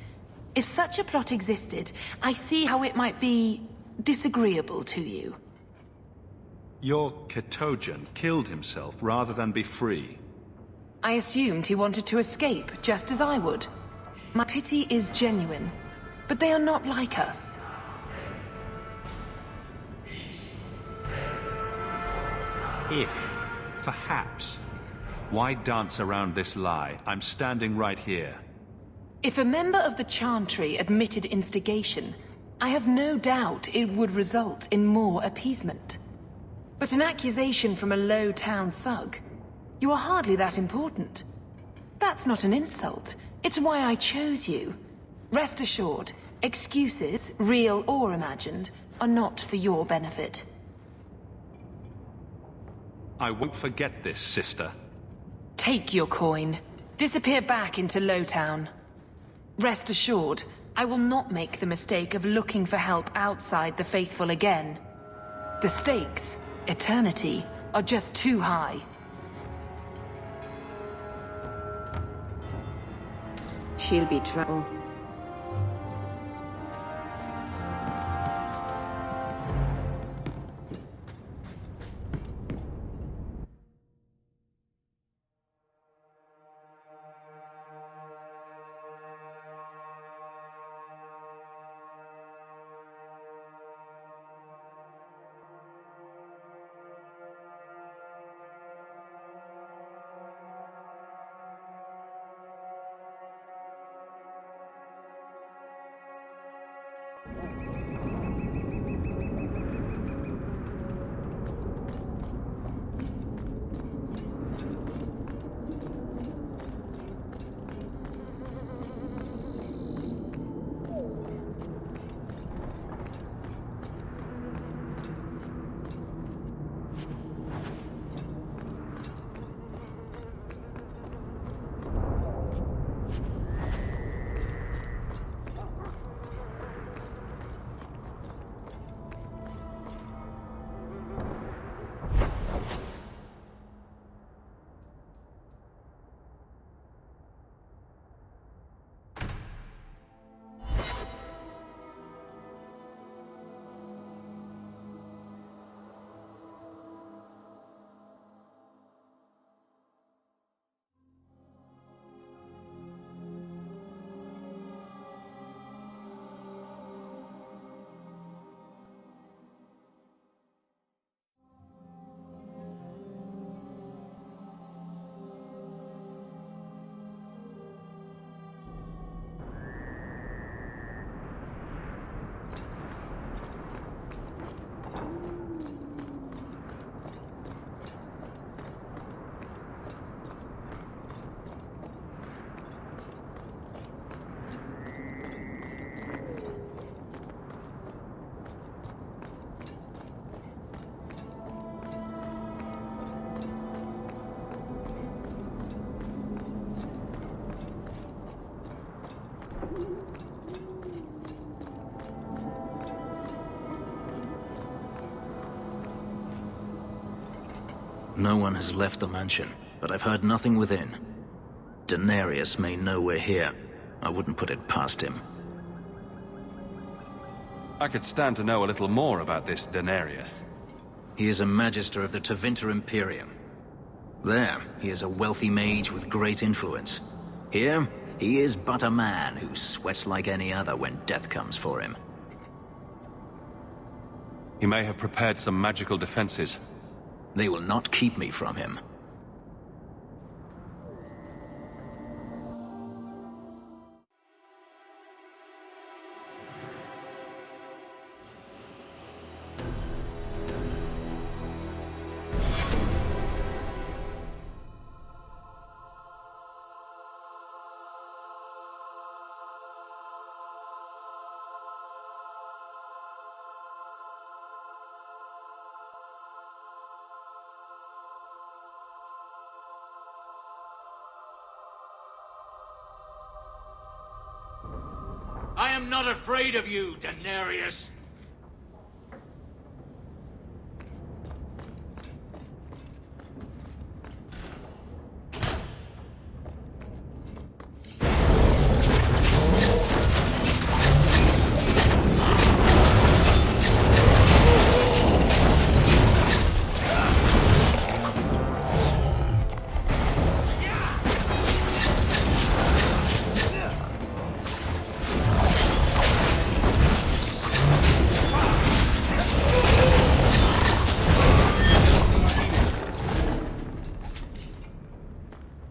If such a plot existed, I see how it might be disagreeable to you. Your Katojan killed himself rather than be free. I assumed he wanted to escape, just as I would. My pity is genuine, but they are not like us. If, perhaps, why dance around this lie? I'm standing right here. If a member of the Chantry admitted instigation, I have no doubt it would result in more appeasement. But an accusation from a low-town thug? You are hardly that important. That's not an insult. It's why I chose you. Rest assured, excuses, real or imagined, are not for your benefit. I won't forget this, sister. Take your coin. Disappear back into Lowtown. Rest assured, I will not make the mistake of looking for help outside the Faithful again. The stakes, eternity, are just too high. She'll be trouble. No one has left the mansion, but I've heard nothing within. Denarius may know we're here. I wouldn't put it past him. I could stand to know a little more about this Denarius. He is a magister of the Tevinter Imperium. There, he is a wealthy mage with great influence. Here, he is but a man who sweats like any other when death comes for him. He may have prepared some magical defenses. They will not keep me from him. I am not afraid of you, Denarius.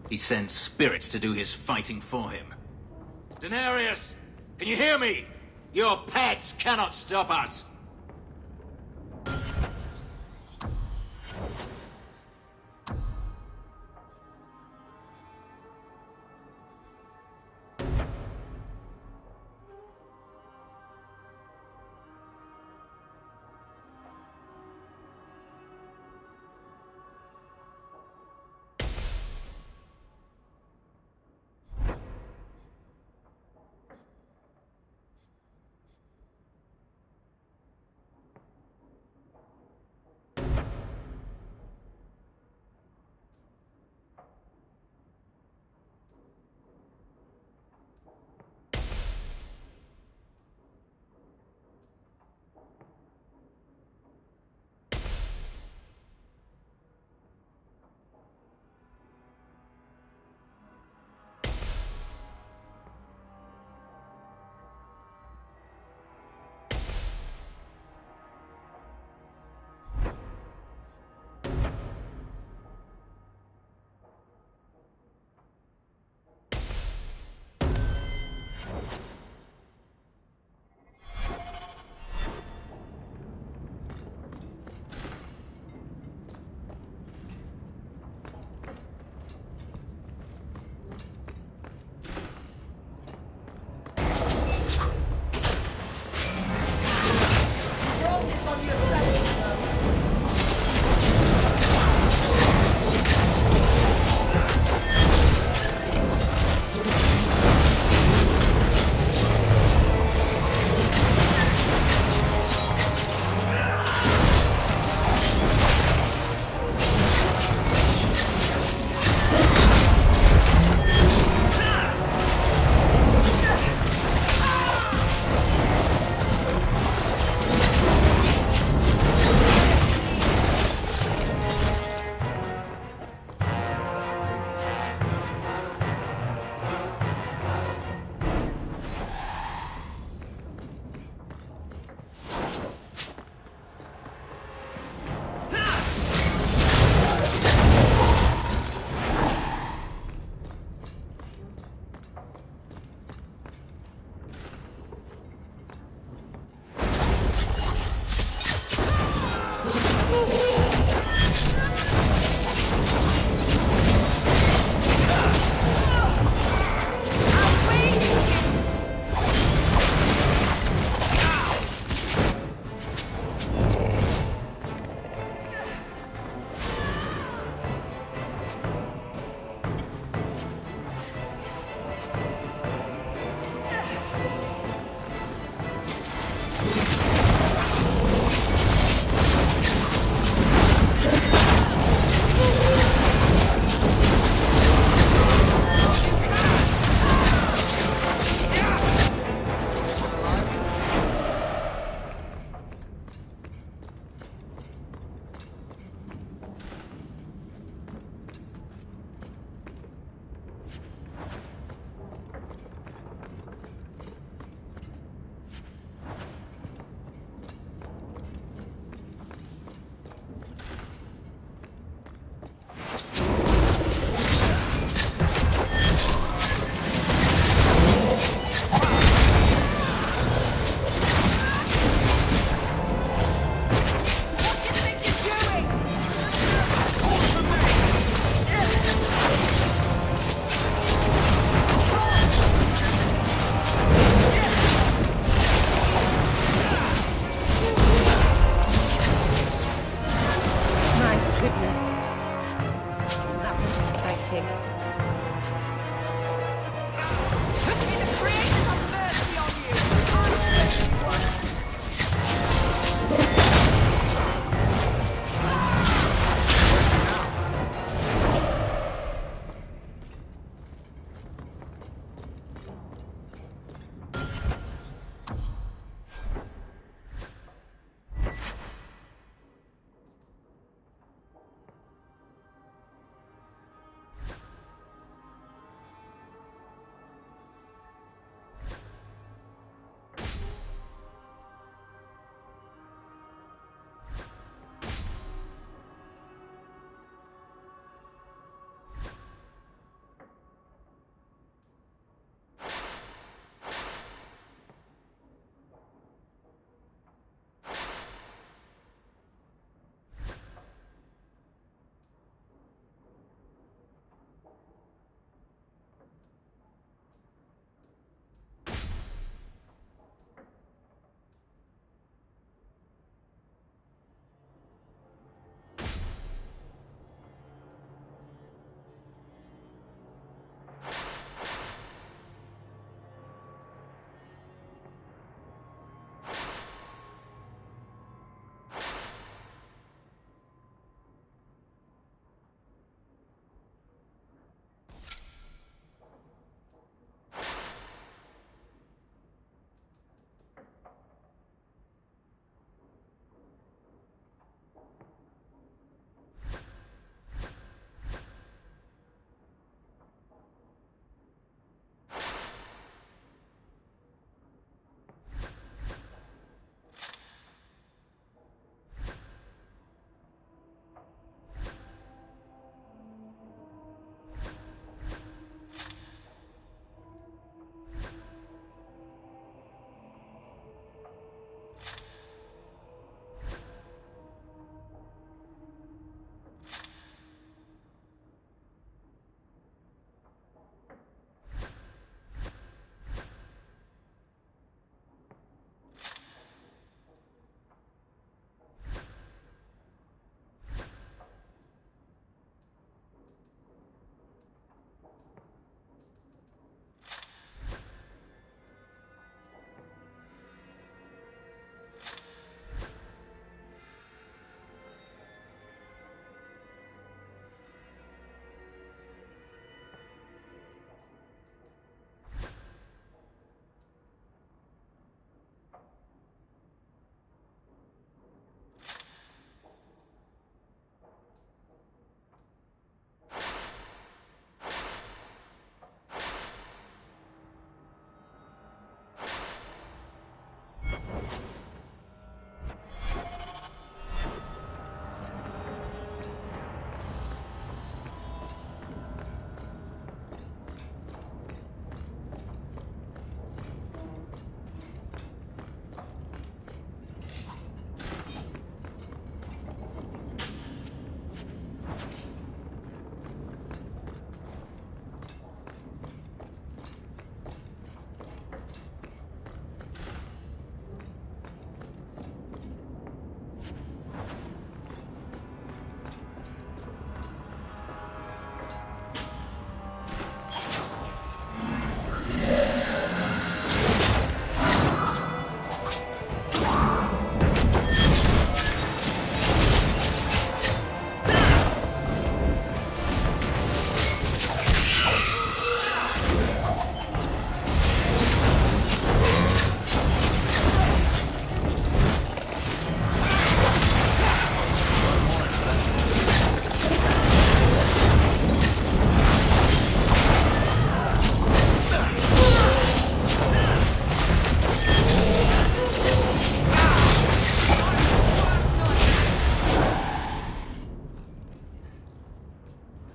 He sends spirits to do his fighting for him. Denarius, can you hear me? Your pets cannot stop us.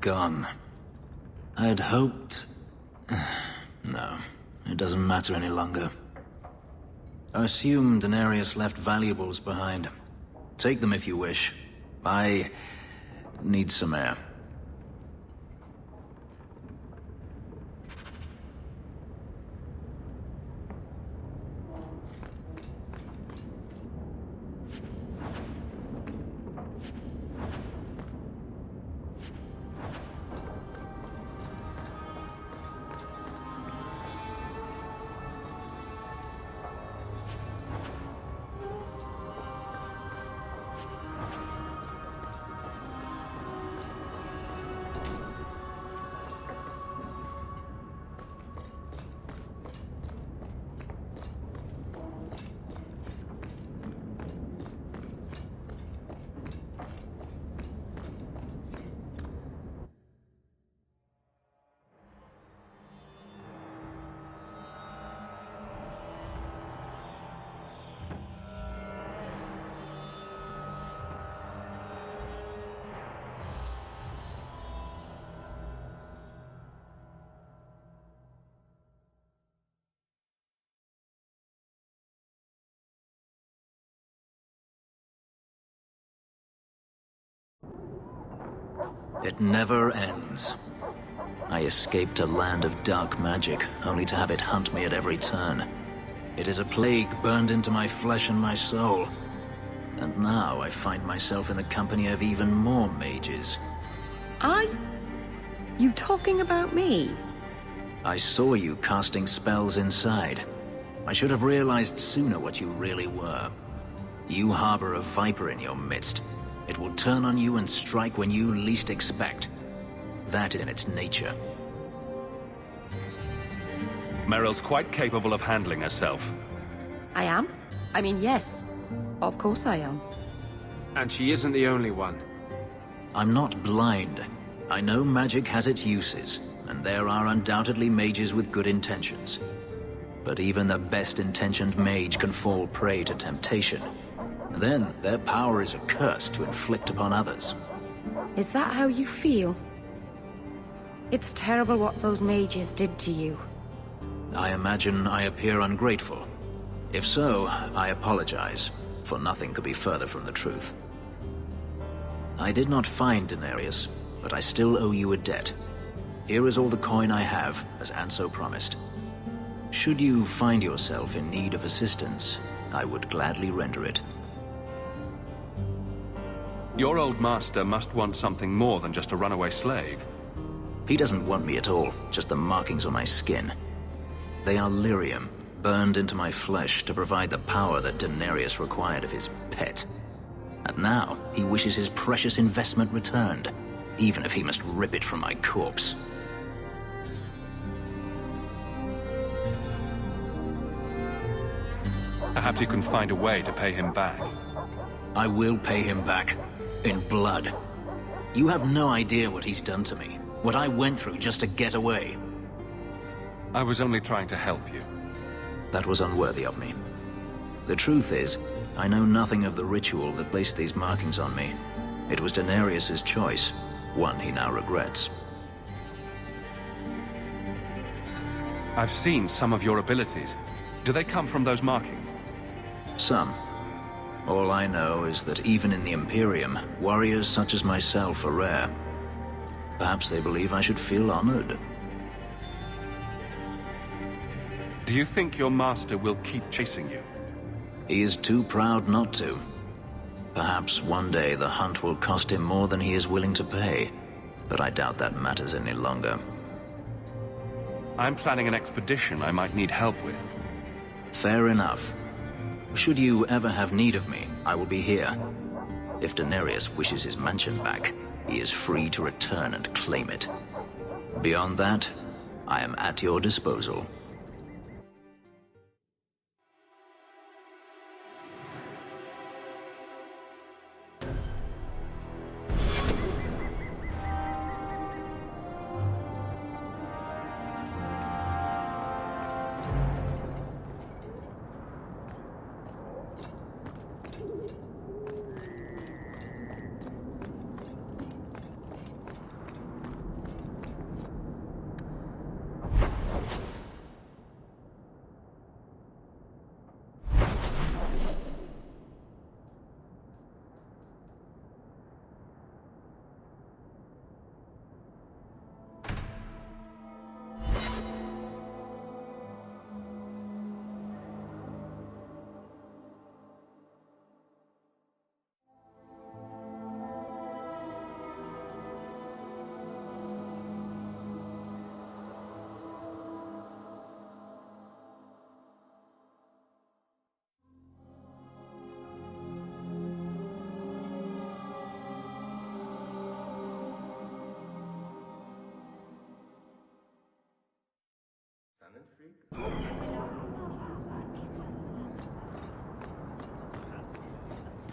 gone. I'd hoped... No, it doesn't matter any longer. I assume Daenerys left valuables behind. Take them if you wish. I need some air. It never ends. I escaped a land of dark magic, only to have it hunt me at every turn. It is a plague burned into my flesh and my soul. And now I find myself in the company of even more mages. You talking about me? I saw you casting spells inside. I should have realized sooner what you really were. You harbor a viper in your midst. It will turn on you and strike when you least expect. That is in its nature. Meryl's quite capable of handling herself. I am? I mean, yes. Of course I am. And she isn't the only one. I'm not blind. I know magic has its uses, and there are undoubtedly mages with good intentions. But even the best-intentioned mage can fall prey to temptation. Then, their power is a curse to inflict upon others. Is that how you feel? It's terrible what those mages did to you. I imagine I appear ungrateful. If so, I apologize, for nothing could be further from the truth. I did not find Daenerys, but I still owe you a debt. Here is all the coin I have, as Anso promised. Should you find yourself in need of assistance, I would gladly render it. Your old master must want something more than just a runaway slave. He doesn't want me at all, just the markings on my skin. They are lyrium, burned into my flesh to provide the power that Daenerys required of his pet. And now, he wishes his precious investment returned, even if he must rip it from my corpse. Perhaps you can find a way to pay him back. I will pay him back. In blood. You have no idea what he's done to me. What I went through just to get away. I was only trying to help you. That was unworthy of me. The truth is, I know nothing of the ritual that placed these markings on me. It was Daenerys' choice, one he now regrets. I've seen some of your abilities. Do they come from those markings? Some. All I know is that even in the Imperium, warriors such as myself are rare. Perhaps they believe I should feel honored. Do you think your master will keep chasing you? He is too proud not to. Perhaps one day the hunt will cost him more than he is willing to pay, but I doubt that matters any longer. I'm planning an expedition I might need help with. Fair enough. Should you ever have need of me, I will be here. If Daenerys wishes his mansion back, he is free to return and claim it. Beyond that, I am at your disposal.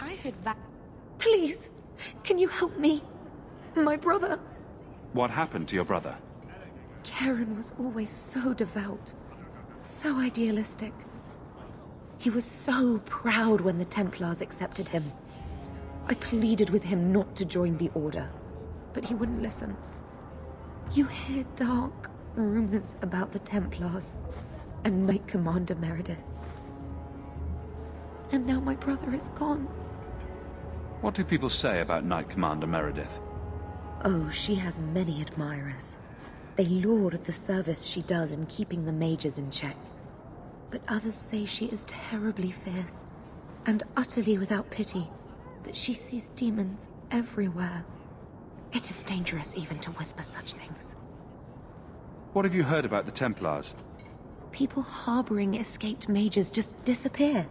I heard that. Please, can you help me? My brother. What happened to your brother? Karen was always so devout, so idealistic. He was so proud when the Templars accepted him. I pleaded with him not to join the Order, but he wouldn't listen. You hear dark rumors about the Templars and Knight Commander Meredith. And now my brother is gone. What do people say about Knight Commander Meredith? Oh, she has many admirers. They laud the service she does in keeping the mages in check. But others say she is terribly fierce, and utterly without pity, that she sees demons everywhere. It is dangerous even to whisper such things. What have you heard about the Templars? People harboring escaped mages just disappear.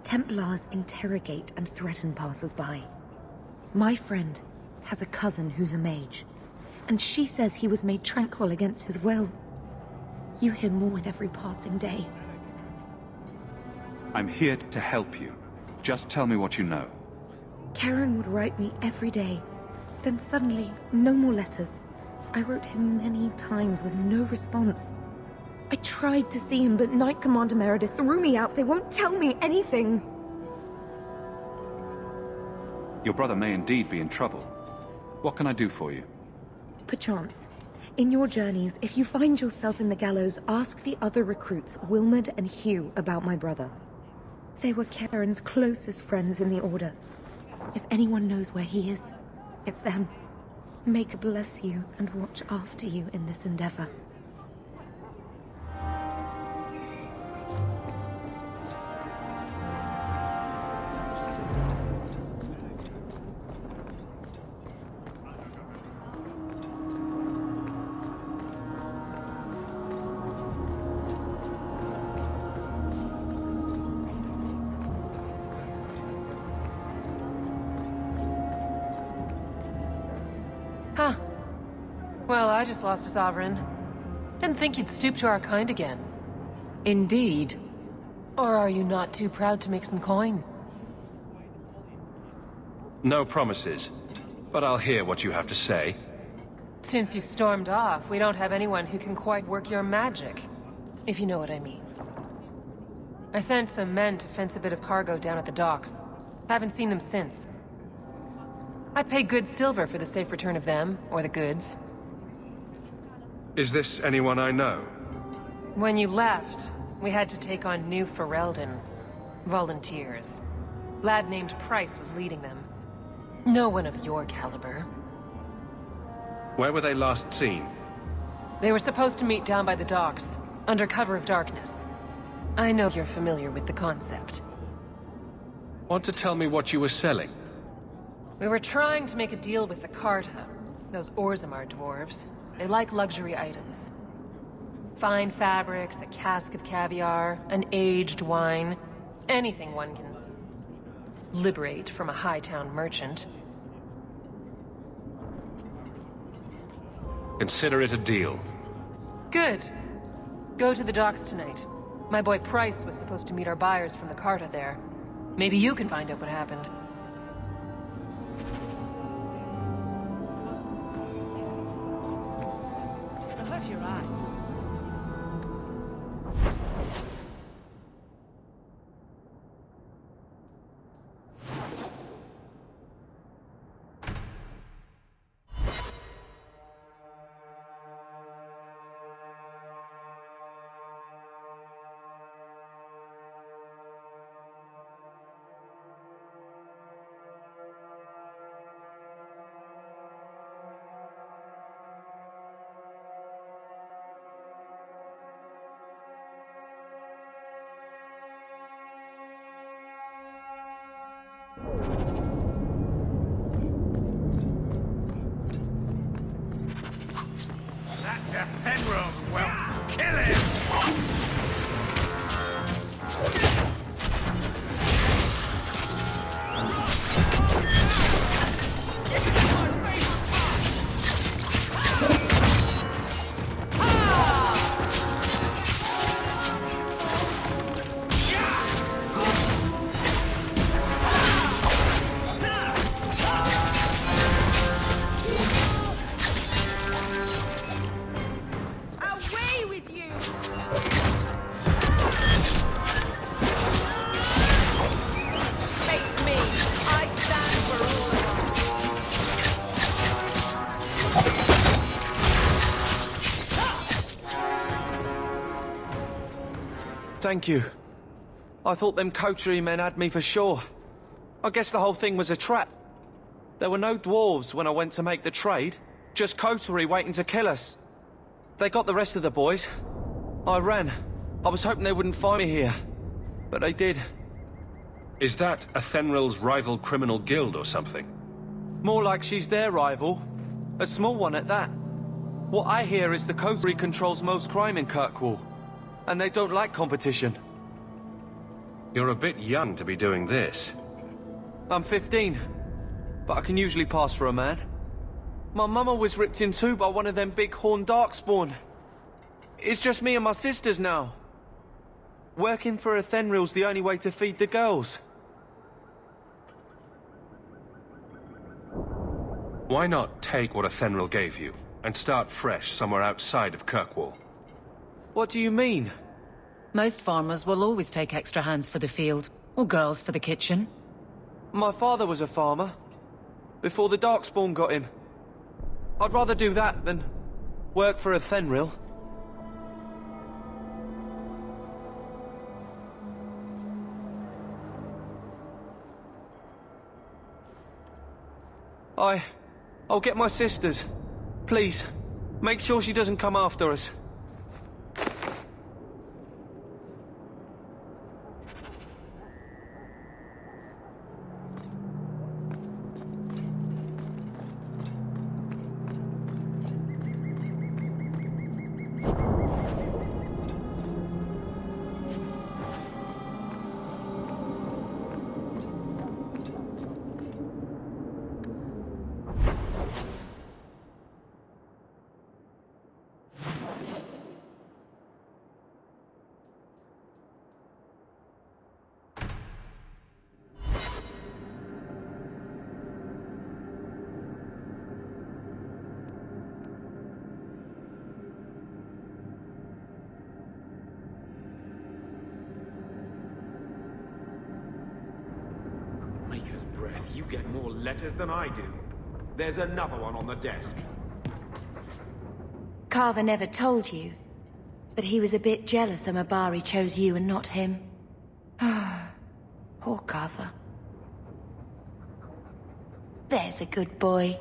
Templars interrogate and threaten passers-by. My friend has a cousin who's a mage, and she says he was made tranquil against his will. You hear more with every passing day. I'm here to help you. Just tell me what you know. Karen would write me every day. Then suddenly, no more letters. I wrote him many times with no response. I tried to see him, but Knight Commander Meredith threw me out. They won't tell me anything. Your brother may indeed be in trouble. What can I do for you? Perchance. In your journeys, if you find yourself in the gallows, ask the other recruits, Wilmerd and Hugh, about my brother. They were Karen's closest friends in the Order. If anyone knows where he is, it's them. May God bless you and watch after you in this endeavor. Huh. Well, I just lost a sovereign. Didn't think you'd stoop to our kind again. Indeed. Or are you not too proud to make some coin? No promises, but I'll hear what you have to say. Since you stormed off, we don't have anyone who can quite work your magic, if you know what I mean. I sent some men to fence a bit of cargo down at the docks. Haven't seen them since. I'd pay good silver for the safe return of them, or the goods. Is this anyone I know? When you left, we had to take on New Ferelden. Volunteers. Lad named Price was leading them. No one of your caliber. Where were they last seen? They were supposed to meet down by the docks, under cover of darkness. I know you're familiar with the concept. Want to tell me what you were selling? We were trying to make a deal with the Carta, those Orzammar dwarves. They like luxury items. Fine fabrics, a cask of caviar, an aged wine. Anything one can liberate from a high-town merchant. Consider it a deal. Good. Go to the docks tonight. My boy Price was supposed to meet our buyers from the Carta there. Maybe you can find out what happened. Your eye. That's a Penrose. Well, kill him! Thank you. I thought them coterie men had me for sure. I guess the whole thing was a trap. There were no dwarves when I went to make the trade. Just coterie waiting to kill us. They got the rest of the boys. I ran. I was hoping they wouldn't find me here. But they did. Is that Athenril's rival criminal guild or something? More like she's their rival. A small one at that. What I hear is the coterie controls most crime in Kirkwall. And they don't like competition. You're a bit young to be doing this. I'm 15. But I can usually pass for a man. My mama was ripped in two by one of them big horned darkspawn. It's just me and my sisters now. Working for Athenril's the only way to feed the girls. Why not take what Athenril gave you, and start fresh somewhere outside of Kirkwall? What do you mean? Most farmers will always take extra hands for the field, or girls for the kitchen. My father was a farmer, before the Darkspawn got him. I'd rather do that than work for Athenril. I'll get my sisters. Please, make sure she doesn't come after us. Maker's breath, you get more letters than I do. There's another one on the desk. Carver never told you, but he was a bit jealous Amabari chose you and not him. Poor Carver. There's a good boy.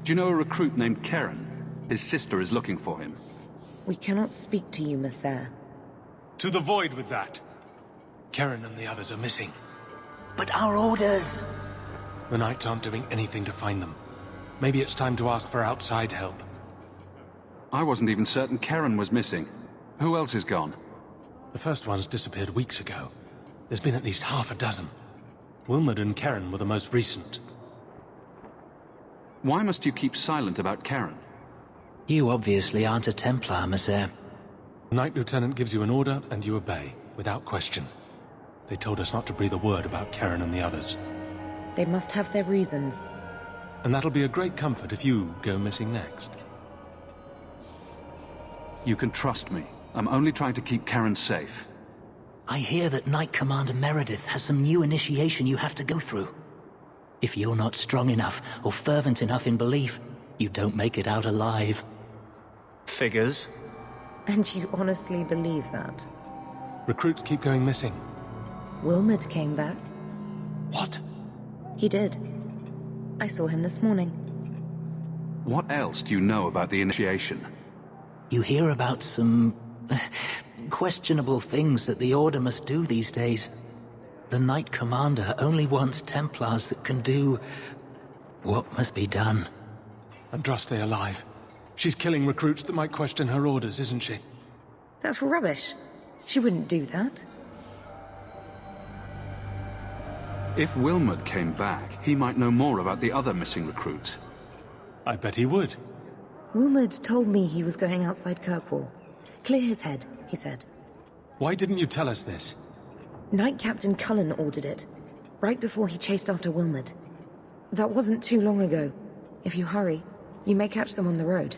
Do you know a recruit named Karen? His sister is looking for him. We cannot speak to you, Messer. To the void with that. Karen and the others are missing. But our orders... The Knights aren't doing anything to find them. Maybe it's time to ask for outside help. I wasn't even certain Karen was missing. Who else is gone? The first ones disappeared weeks ago. There's been at least half a dozen. Wilmot and Karen were the most recent. Why must you keep silent about Karen? You obviously aren't a Templar, Messer. Knight Lieutenant gives you an order, and you obey, without question. They told us not to breathe a word about Karen and the others. They must have their reasons. And that'll be a great comfort if you go missing next. You can trust me. I'm only trying to keep Karen safe. I hear that Knight Commander Meredith has some new initiation you have to go through. If you're not strong enough or fervent enough in belief, you don't make it out alive. Figures. And you honestly believe that? Recruits keep going missing. Wilmot came back. What? He did. I saw him this morning. What else do you know about the initiation? You hear about some questionable things that the Order must do these days. The Knight Commander only wants Templars that can do what must be done. Andraste alive. She's killing recruits that might question her orders, isn't she? That's rubbish. She wouldn't do that. If Wilmot came back, he might know more about the other missing recruits. I bet he would. Wilmot told me he was going outside Kirkwall. Clear his head, he said. Why didn't you tell us this? Knight Captain Cullen ordered it, right before he chased after Wilmot. That wasn't too long ago. If you hurry, you may catch them on the road.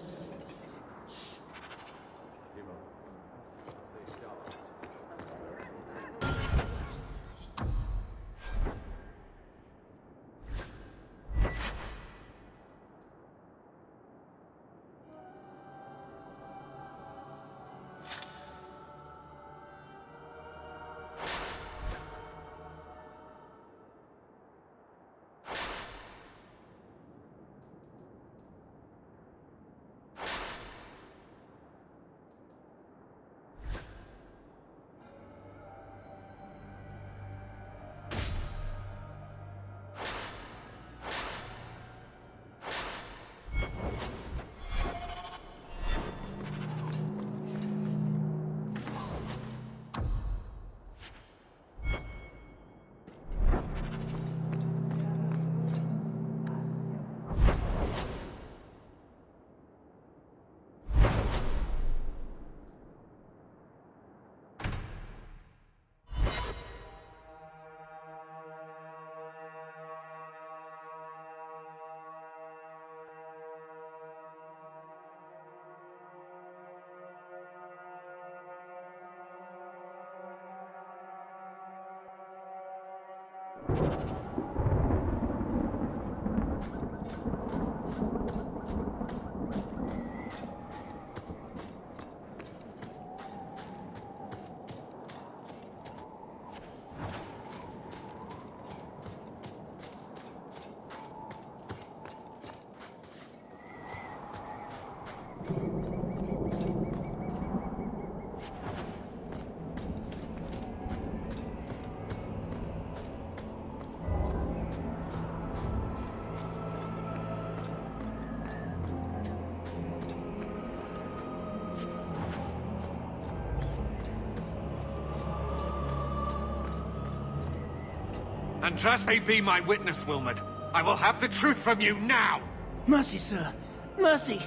Andraste be my witness, Wilmot. I will have the truth from you now! Mercy, sir. Mercy.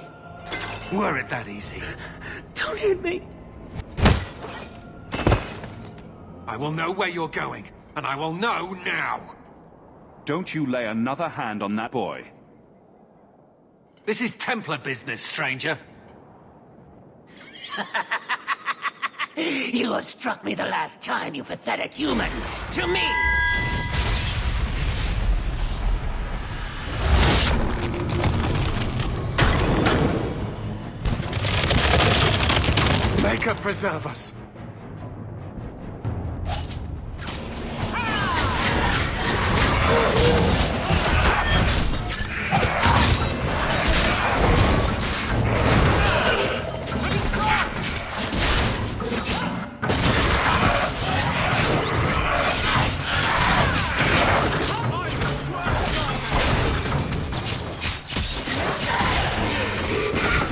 Were it that easy? Don't hit me. I will know where you're going, and I will know now! Don't you lay another hand on that boy. This is Templar business, stranger. You have struck me the last time, you pathetic human! To me! Maker preserve us!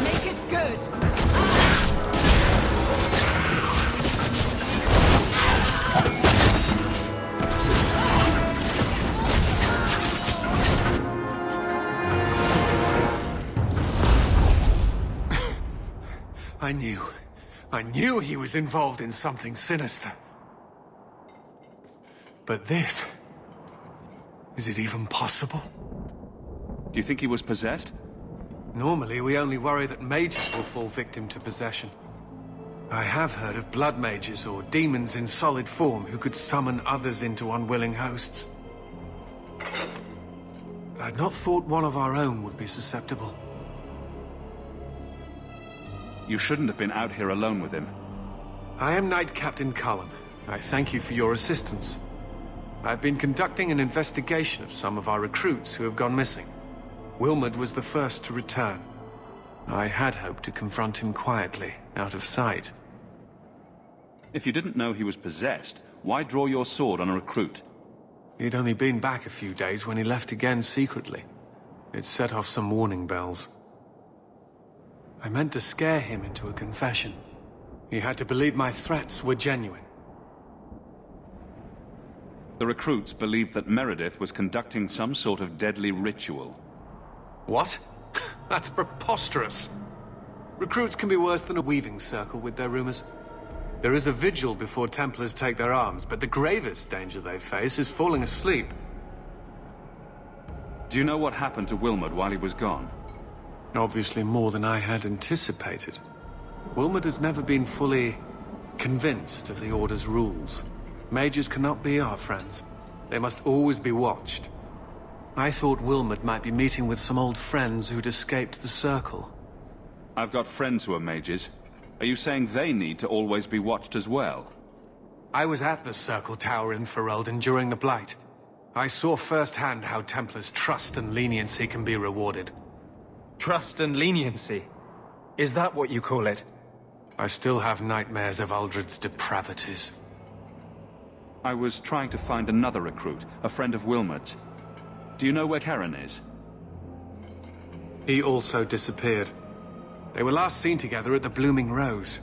Make it good! I knew he was involved in something sinister. But this... is it even possible? Do you think he was possessed? Normally, we only worry that mages will fall victim to possession. I have heard of blood mages or demons in solid form who could summon others into unwilling hosts. I'd not thought one of our own would be susceptible. You shouldn't have been out here alone with him. I am Knight Captain Cullen. I thank you for your assistance. I've been conducting an investigation of some of our recruits who have gone missing. Wilmot was the first to return. I had hoped to confront him quietly, out of sight. If you didn't know he was possessed, why draw your sword on a recruit? He'd only been back a few days when he left again secretly. It set off some warning bells. I meant to scare him into a confession. He had to believe my threats were genuine. The recruits believed that Meredith was conducting some sort of deadly ritual. What? That's preposterous. Recruits can be worse than a weaving circle with their rumors. There is a vigil before Templars take their arms, but the gravest danger they face is falling asleep. Do you know what happened to Wilmot while he was gone? Obviously more than I had anticipated. Wilmot has never been fully convinced of the Order's rules. Mages cannot be our friends. They must always be watched. I thought Wilmot might be meeting with some old friends who'd escaped the Circle. I've got friends who are mages. Are you saying they need to always be watched as well? I was at the Circle Tower in Ferelden during the Blight. I saw firsthand how Templars' trust and leniency can be rewarded. Trust and leniency? Is that what you call it? I still have nightmares of Uldred's depravities. I was trying to find another recruit, a friend of Wilmot's. Do you know where Karen is? He also disappeared. They were last seen together at the Blooming Rose.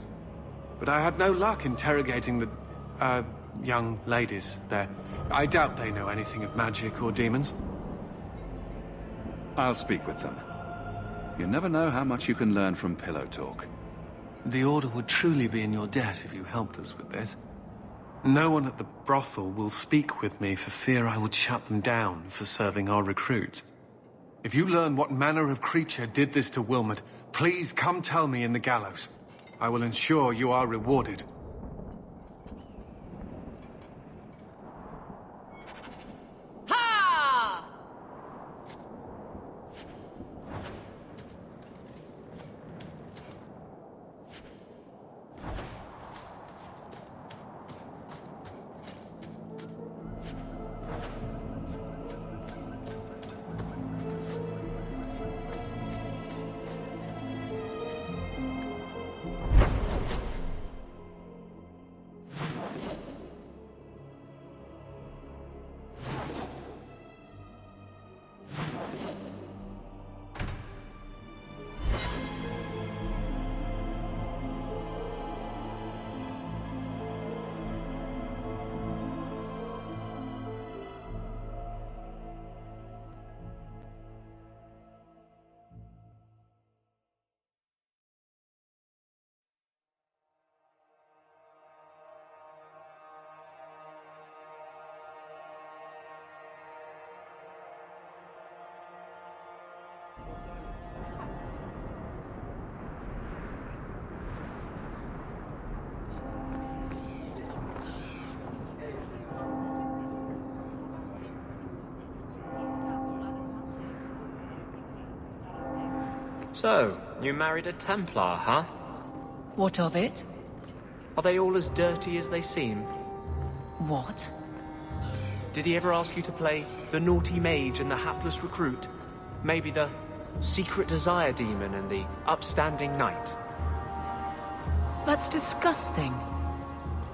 But I had no luck interrogating the, young ladies there. I doubt they know anything of magic or demons. I'll speak with them. You never know how much you can learn from pillow talk. The Order would truly be in your debt if you helped us with this. No one at the brothel will speak with me for fear I would shut them down for serving our recruit. If you learn what manner of creature did this to Wilmot, please come tell me in the gallows. I will ensure you are rewarded. Ha! So, you married a Templar, huh? What of it? Are they all as dirty as they seem? What? Did he ever ask you to play the naughty mage and the hapless recruit? Maybe the secret desire demon and the upstanding knight? That's disgusting.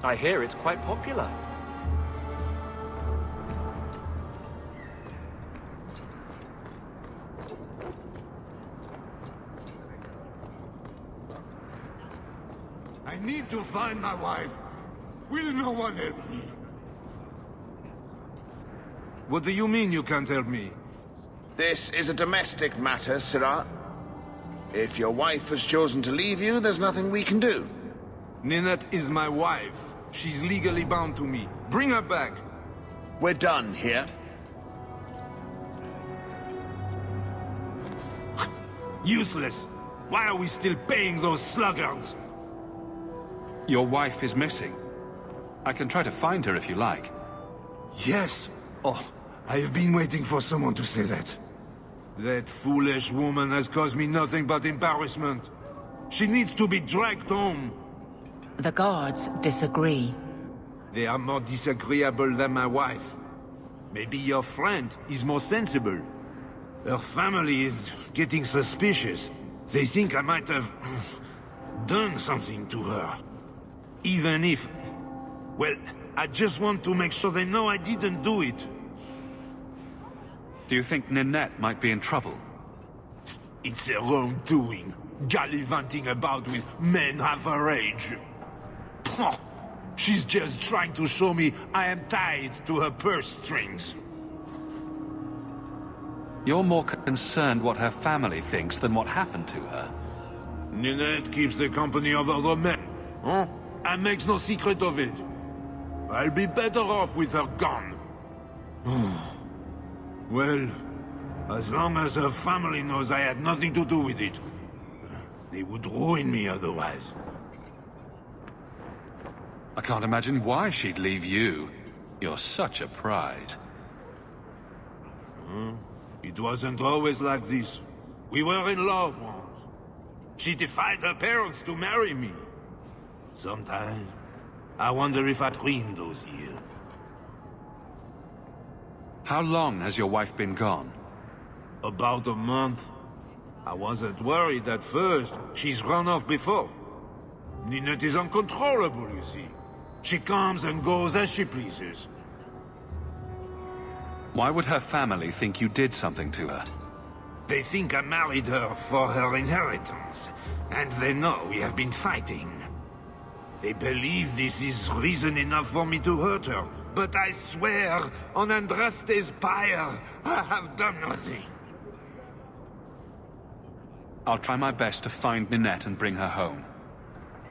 I hear it's quite popular. I need to find my wife. Will no one help me? What do you mean you can't help me? This is a domestic matter, Sirrah. If your wife has chosen to leave you, there's nothing we can do. Ninette is my wife. She's legally bound to me. Bring her back. We're done here. Useless. Why are we still paying those sluggards? Your wife is missing. I can try to find her if you like. Yes. Oh, I have been waiting for someone to say that. That foolish woman has caused me nothing but embarrassment. She needs to be dragged home. The guards disagree. They are more disagreeable than my wife. Maybe your friend is more sensible. Her family is getting suspicious. They think I might have done something to her. Even if... Well, I just want to make sure they know I didn't do it. Do you think Ninette might be in trouble? It's her own doing. Gallivanting about with men half her age. She's just trying to show me I am tied to her purse strings. You're more concerned what her family thinks than what happened to her. Ninette keeps the company of other men, huh? And makes no secret of it. I'll be better off with her gone. Well, as long as her family knows I had nothing to do with it. They would ruin me otherwise. I can't imagine why she'd leave you. You're such a pride. It wasn't always like this. We were in love once. She defied her parents to marry me. Sometimes, I wonder if I dreamed those years. How long has your wife been gone? About a month. I wasn't worried at first. She's run off before. Ninette is uncontrollable, you see. She comes and goes as she pleases. Why would her family think you did something to her? They think I married her for her inheritance. And they know we have been fighting. They believe this is reason enough for me to hurt her. But I swear, on Andraste's pyre, I have done nothing. I'll try my best to find Ninette and bring her home.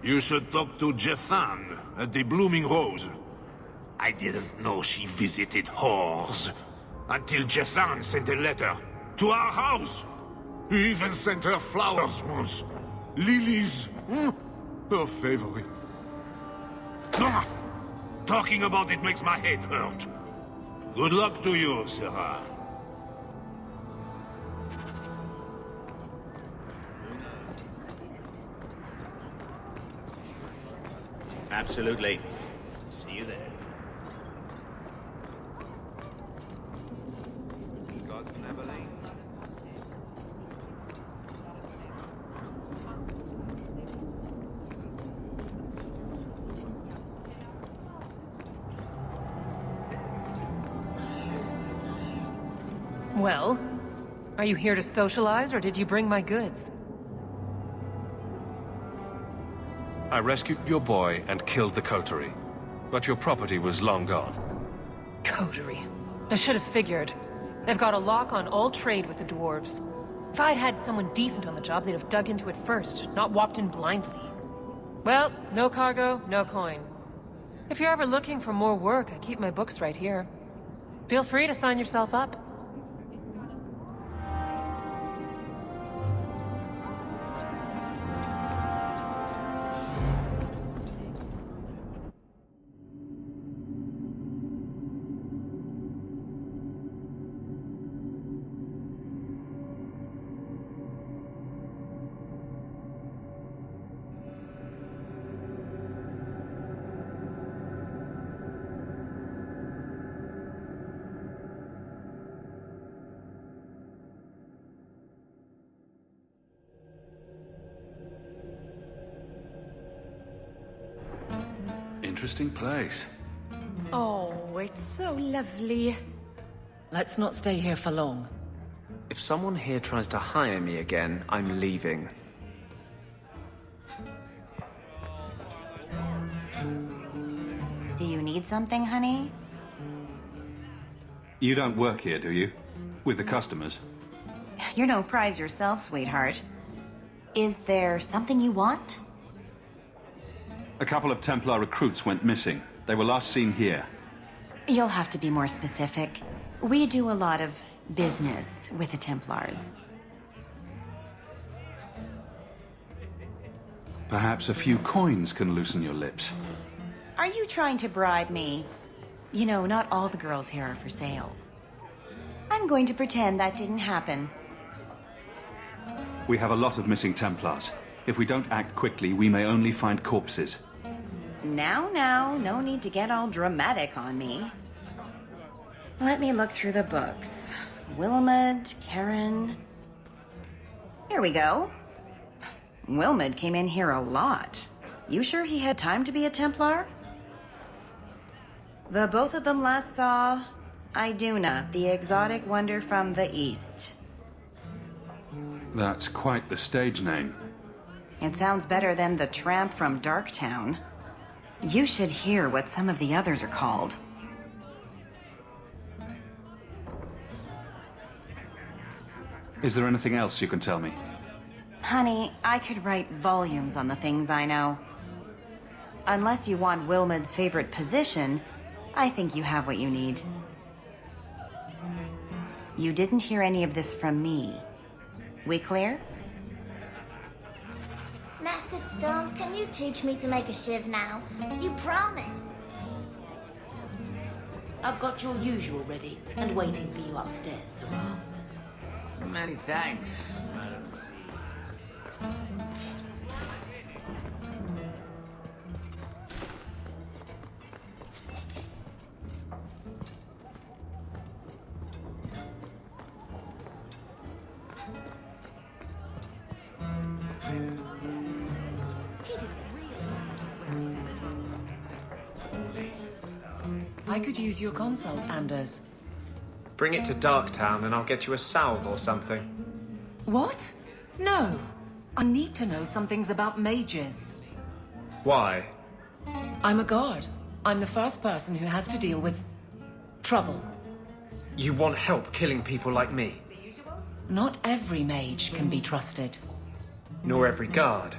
You should talk to Jethan at the Blooming Rose. I didn't know she visited whores. Until Jethan sent a letter to our house. He even sent her flowers once. Lilies. Her favorite. Talking about it makes my head hurt. Good luck to you, Sarah. Absolutely. See you there. God's never late. Well, are you here to socialize, or did you bring my goods? I rescued your boy and killed the coterie. But your property was long gone. Coterie. I should have figured. They've got a lock on all trade with the dwarves. If I'd had someone decent on the job, they'd have dug into it first, not walked in blindly. Well, no cargo, no coin. If you're ever looking for more work, I keep my books right here. Feel free to sign yourself up. Interesting place. Oh, it's so lovely. Let's not stay here for long. If someone here tries to hire me again, I'm leaving. Do you need something, honey? You don't work here, do you? With the customers? You're no prize yourself, sweetheart. Is there something you want? A couple of Templar recruits went missing. They were last seen here. You'll have to be more specific. We do a lot of business with the Templars. Perhaps a few coins can loosen your lips. Are you trying to bribe me? You know, not all the girls here are for sale. I'm going to pretend that didn't happen. We have a lot of missing Templars. If we don't act quickly, we may only find corpses. Now, no need to get all dramatic on me. Let me look through the books. Wilmot, Karen... Here we go. Wilmot came in here a lot. You sure he had time to be a Templar? The both of them last saw Iduna, the exotic wonder from the east. That's quite the stage name. It sounds better than the tramp from Darktown. You should hear what some of the others are called. Is there anything else you can tell me? Honey, I could write volumes on the things I know. Unless you want Wilmot's favorite position, I think you have what you need. You didn't hear any of this from me. We clear? Master Stones, can you teach me to make a shiv now? You promised. I've got your usual ready and waiting for you upstairs, Sarah. Many thanks, Madam. I could use your consult, Anders. Bring it to Darktown and I'll get you a salve or something. What? No. I need to know some things about mages. Why? I'm a guard. I'm the first person who has to deal with... trouble. You want help killing people like me? Not every mage can be trusted. Nor every guard.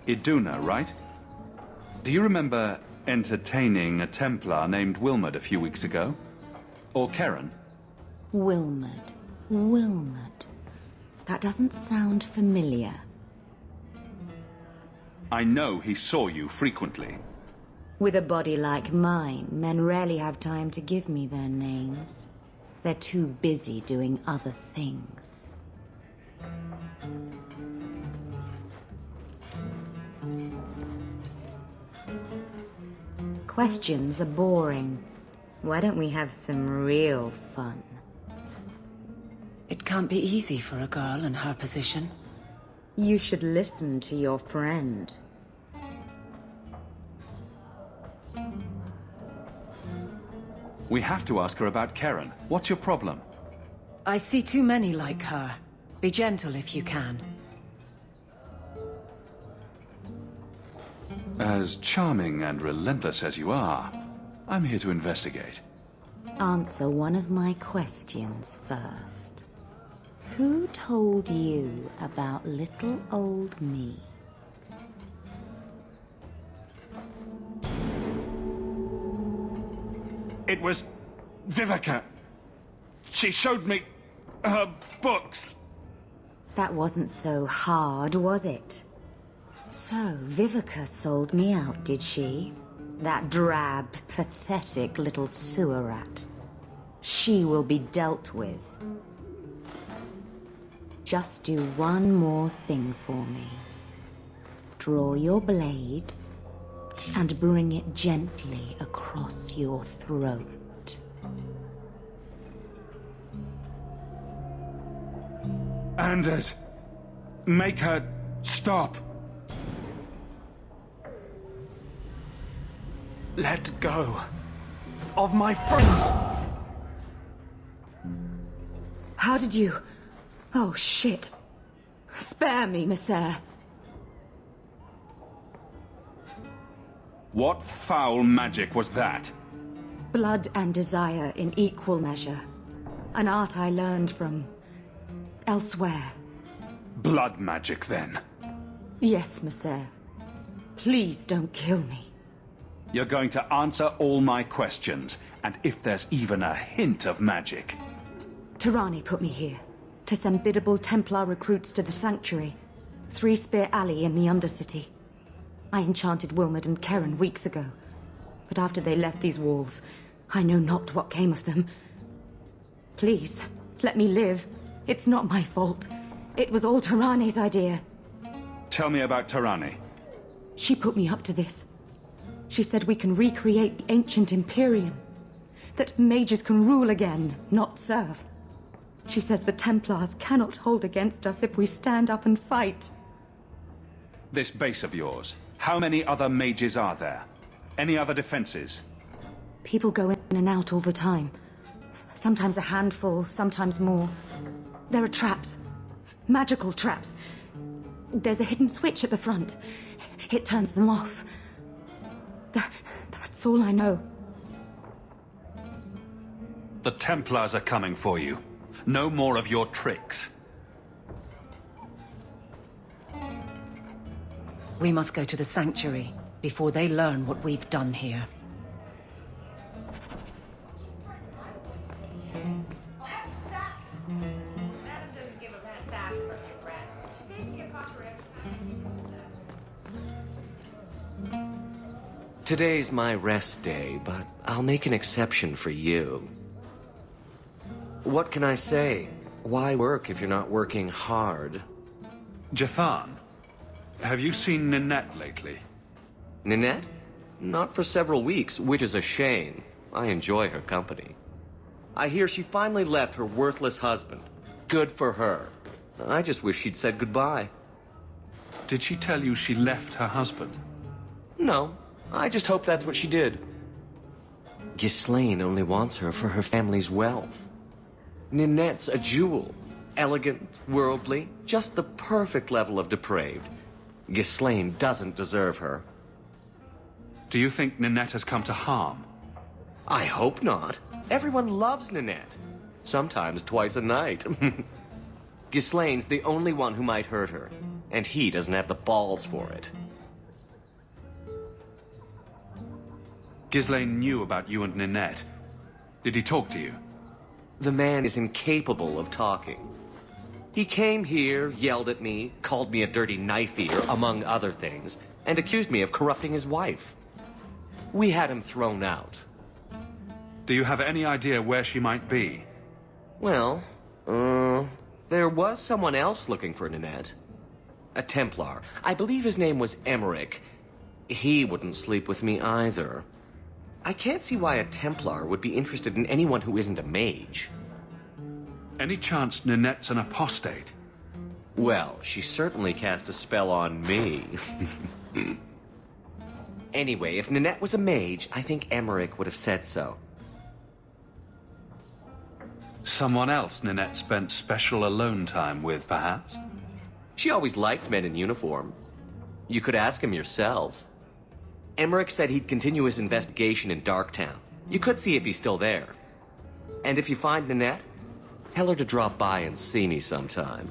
Iduna, right? Do you remember entertaining a Templar named Wilmot a few weeks ago? Or Karen? Wilmot. Wilmot. That doesn't sound familiar. I know he saw you frequently. With a body like mine, men rarely have time to give me their names. They're too busy doing other things. Questions are boring. Why don't we have some real fun? It can't be easy for a girl in her position. You should listen to your friend. We have to ask her about Karen. What's your problem? I see too many like her. Be gentle if you can. As charming and relentless as you are, I'm here to investigate. Answer one of my questions first. Who told you about little old me? It was Vivica. She showed me her books. That wasn't so hard, was it? So, Vivica sold me out, did she? That drab, pathetic little sewer rat. She will be dealt with. Just do one more thing for me. Draw your blade and bring it gently across your throat. Anders, make her stop. Let go of my friends. How did you... Oh, shit. Spare me, Messere. What foul magic was that? Blood and desire in equal measure. An art I learned from... elsewhere. Blood magic, then? Yes, Messere. Please don't kill me. You're going to answer all my questions, and if there's even a hint of magic... Tirani put me here, to send biddable Templar recruits to the Sanctuary. 3 Spear Alley in the Undercity. I enchanted Wilmot and Karen weeks ago, but after they left these walls, I know not what came of them. Please, let me live. It's not my fault. It was all Tirani's idea. Tell me about Tirani. She put me up to this. She said we can recreate the ancient Emporium. That mages can rule again, not serve. She says the Templars cannot hold against us if we stand up and fight. This base of yours, how many other mages are there? Any other defenses? People go in and out all the time. Sometimes a handful, sometimes more. There are traps. Magical traps. There's a hidden switch at the front. It turns them off. That's all I know. The Templars are coming for you. No more of your tricks. We must go to the Sanctuary before they learn what we've done here. Today's my rest day, but I'll make an exception for you. What can I say? Why work if you're not working hard? Jathan, have you seen Ninette lately? Ninette? Not for several weeks, which is a shame. I enjoy her company. I hear she finally left her worthless husband. Good for her. I just wish she'd said goodbye. Did she tell you she left her husband? No. I just hope that's what she did. Ghislaine only wants her for her family's wealth. Ninette's a jewel. Elegant, worldly, just the perfect level of depraved. Ghislaine doesn't deserve her. Do you think Ninette has come to harm? I hope not. Everyone loves Ninette. Sometimes twice a night. Ghislaine's the only one who might hurt her, and he doesn't have the balls for it. Ghislaine knew about you and Ninette. Did he talk to you? The man is incapable of talking. He came here, yelled at me, called me a dirty knife-eater, among other things, and accused me of corrupting his wife. We had him thrown out. Do you have any idea where she might be? Well, there was someone else looking for Ninette. A Templar. I believe his name was Emmerich. He wouldn't sleep with me either. I can't see why a Templar would be interested in anyone who isn't a mage. Any chance Ninette's an apostate? Well, she certainly cast a spell on me. Anyway, if Ninette was a mage, I think Emmerich would have said so. Someone else Ninette spent special alone time with, perhaps? She always liked men in uniform. You could ask him yourself. Emmerich said he'd continue his investigation in Darktown. You could see if he's still there. And if you find Ninette, tell her to drop by and see me sometime.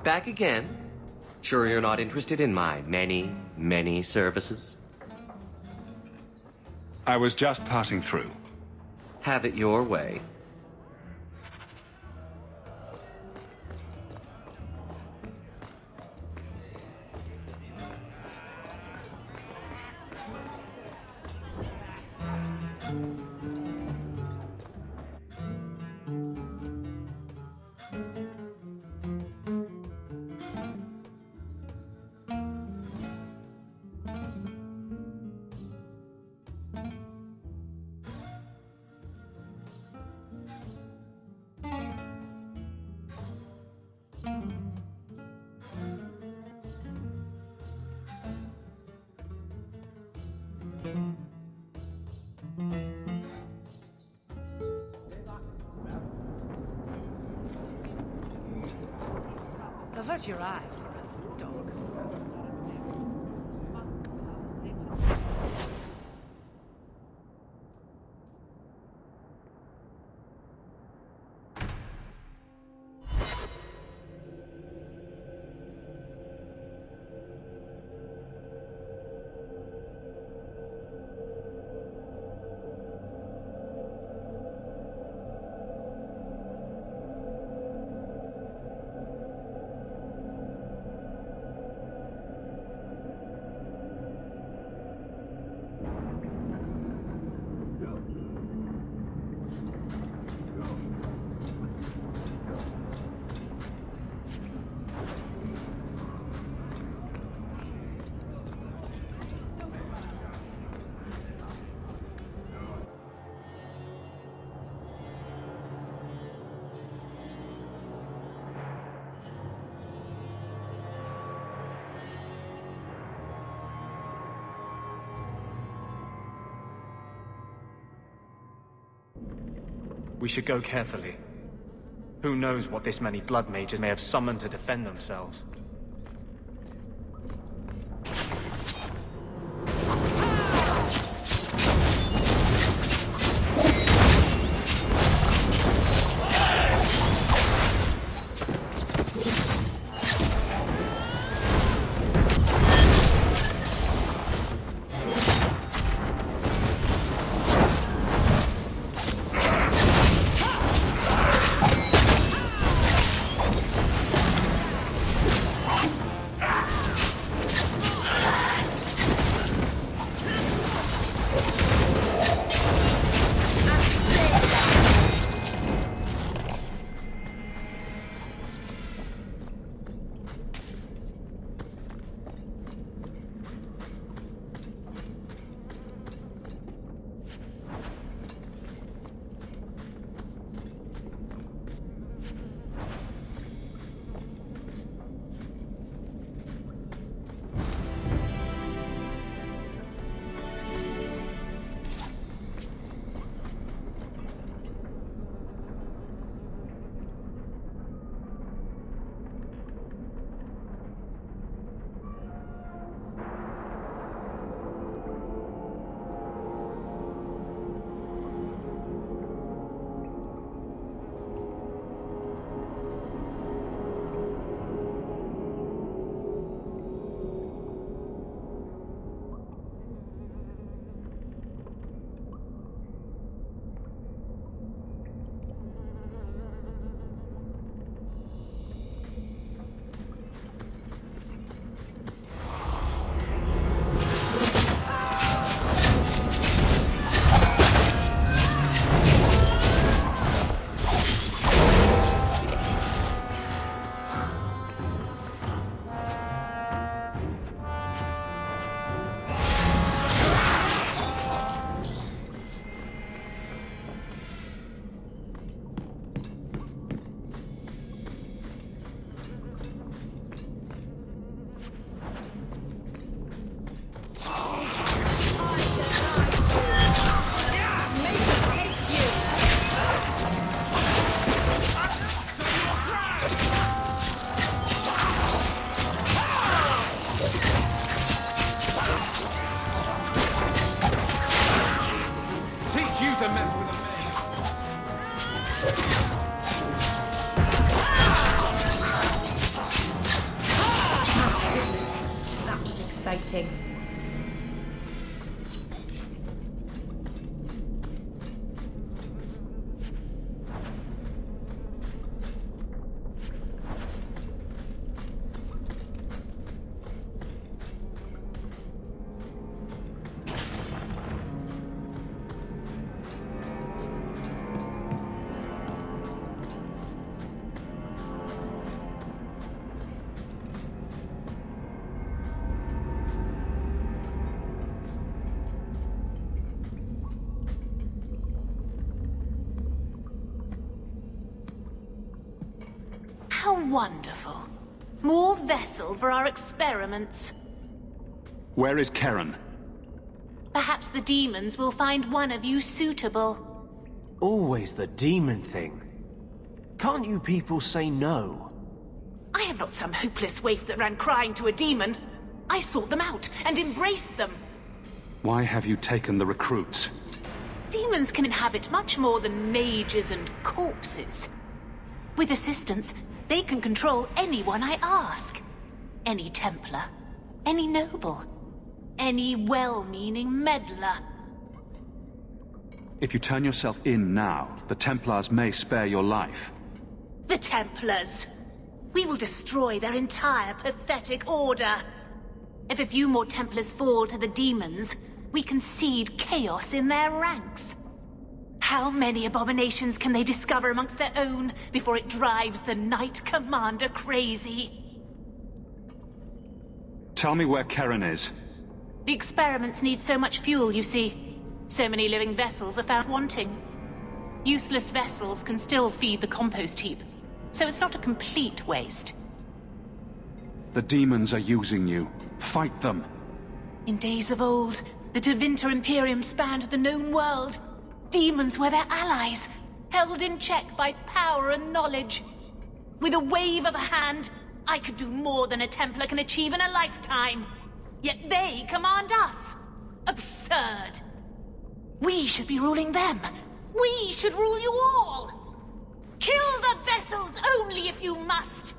Back again? Sure you're not interested in my many, many services? I was just passing through. Have it your way. Avert your eyes, you dog. We should go carefully. Who knows what this many blood mages may have summoned to defend themselves. Exciting. How wonderful. More vessels for our experiments. Where is Karen? Perhaps the demons will find one of you suitable. Always the demon thing. Can't you people say no? I am not some hopeless waif that ran crying to a demon. I sought them out and embraced them. Why have you taken the recruits? Demons can inhabit much more than mages and corpses. With assistance, they can control anyone I ask. Any Templar, any noble, any well-meaning meddler. If you turn yourself in now, the Templars may spare your life. The Templars! We will destroy their entire pathetic order. If a few more Templars fall to the demons, we can seed chaos in their ranks. How many abominations can they discover amongst their own before it drives the Knight Commander crazy? Tell me where Karen is. The experiments need so much fuel, you see. So many living vessels are found wanting. Useless vessels can still feed the compost heap, so it's not a complete waste. The demons are using you. Fight them. In days of old, the Black Emporium spanned the known world. Demons were their allies. held in check by power and knowledge. With a wave of a hand, I could do more than a Templar can achieve in a lifetime. Yet they command us. Absurd. We should be ruling them. We should rule you all. Kill the vessels only if you must.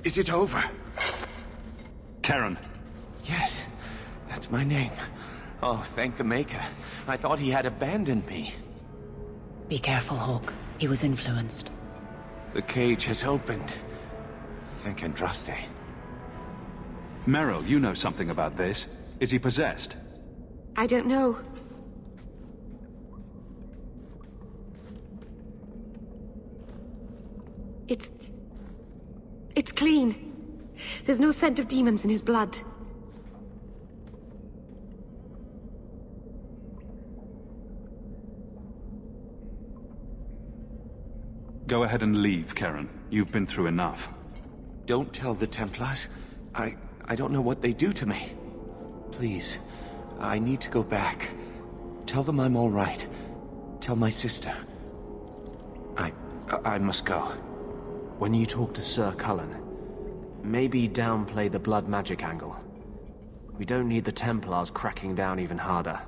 Is it over? Karen. Yes, that's my name. Oh, thank the Maker. I thought he had abandoned me. Be careful, Hawk. He was influenced. The cage has opened. Thank Andraste. Meryl, you know something about this. Is he possessed? I don't know. It's clean. There's no scent of demons in his blood. Go ahead and leave, Karen. You've been through enough. Don't tell the Templars. I don't know what they do to me. Please, I need to go back. Tell them I'm all right. Tell my sister. I must go. When you talk to Sir Cullen, maybe downplay the blood magic angle. We don't need the Templars cracking down even harder.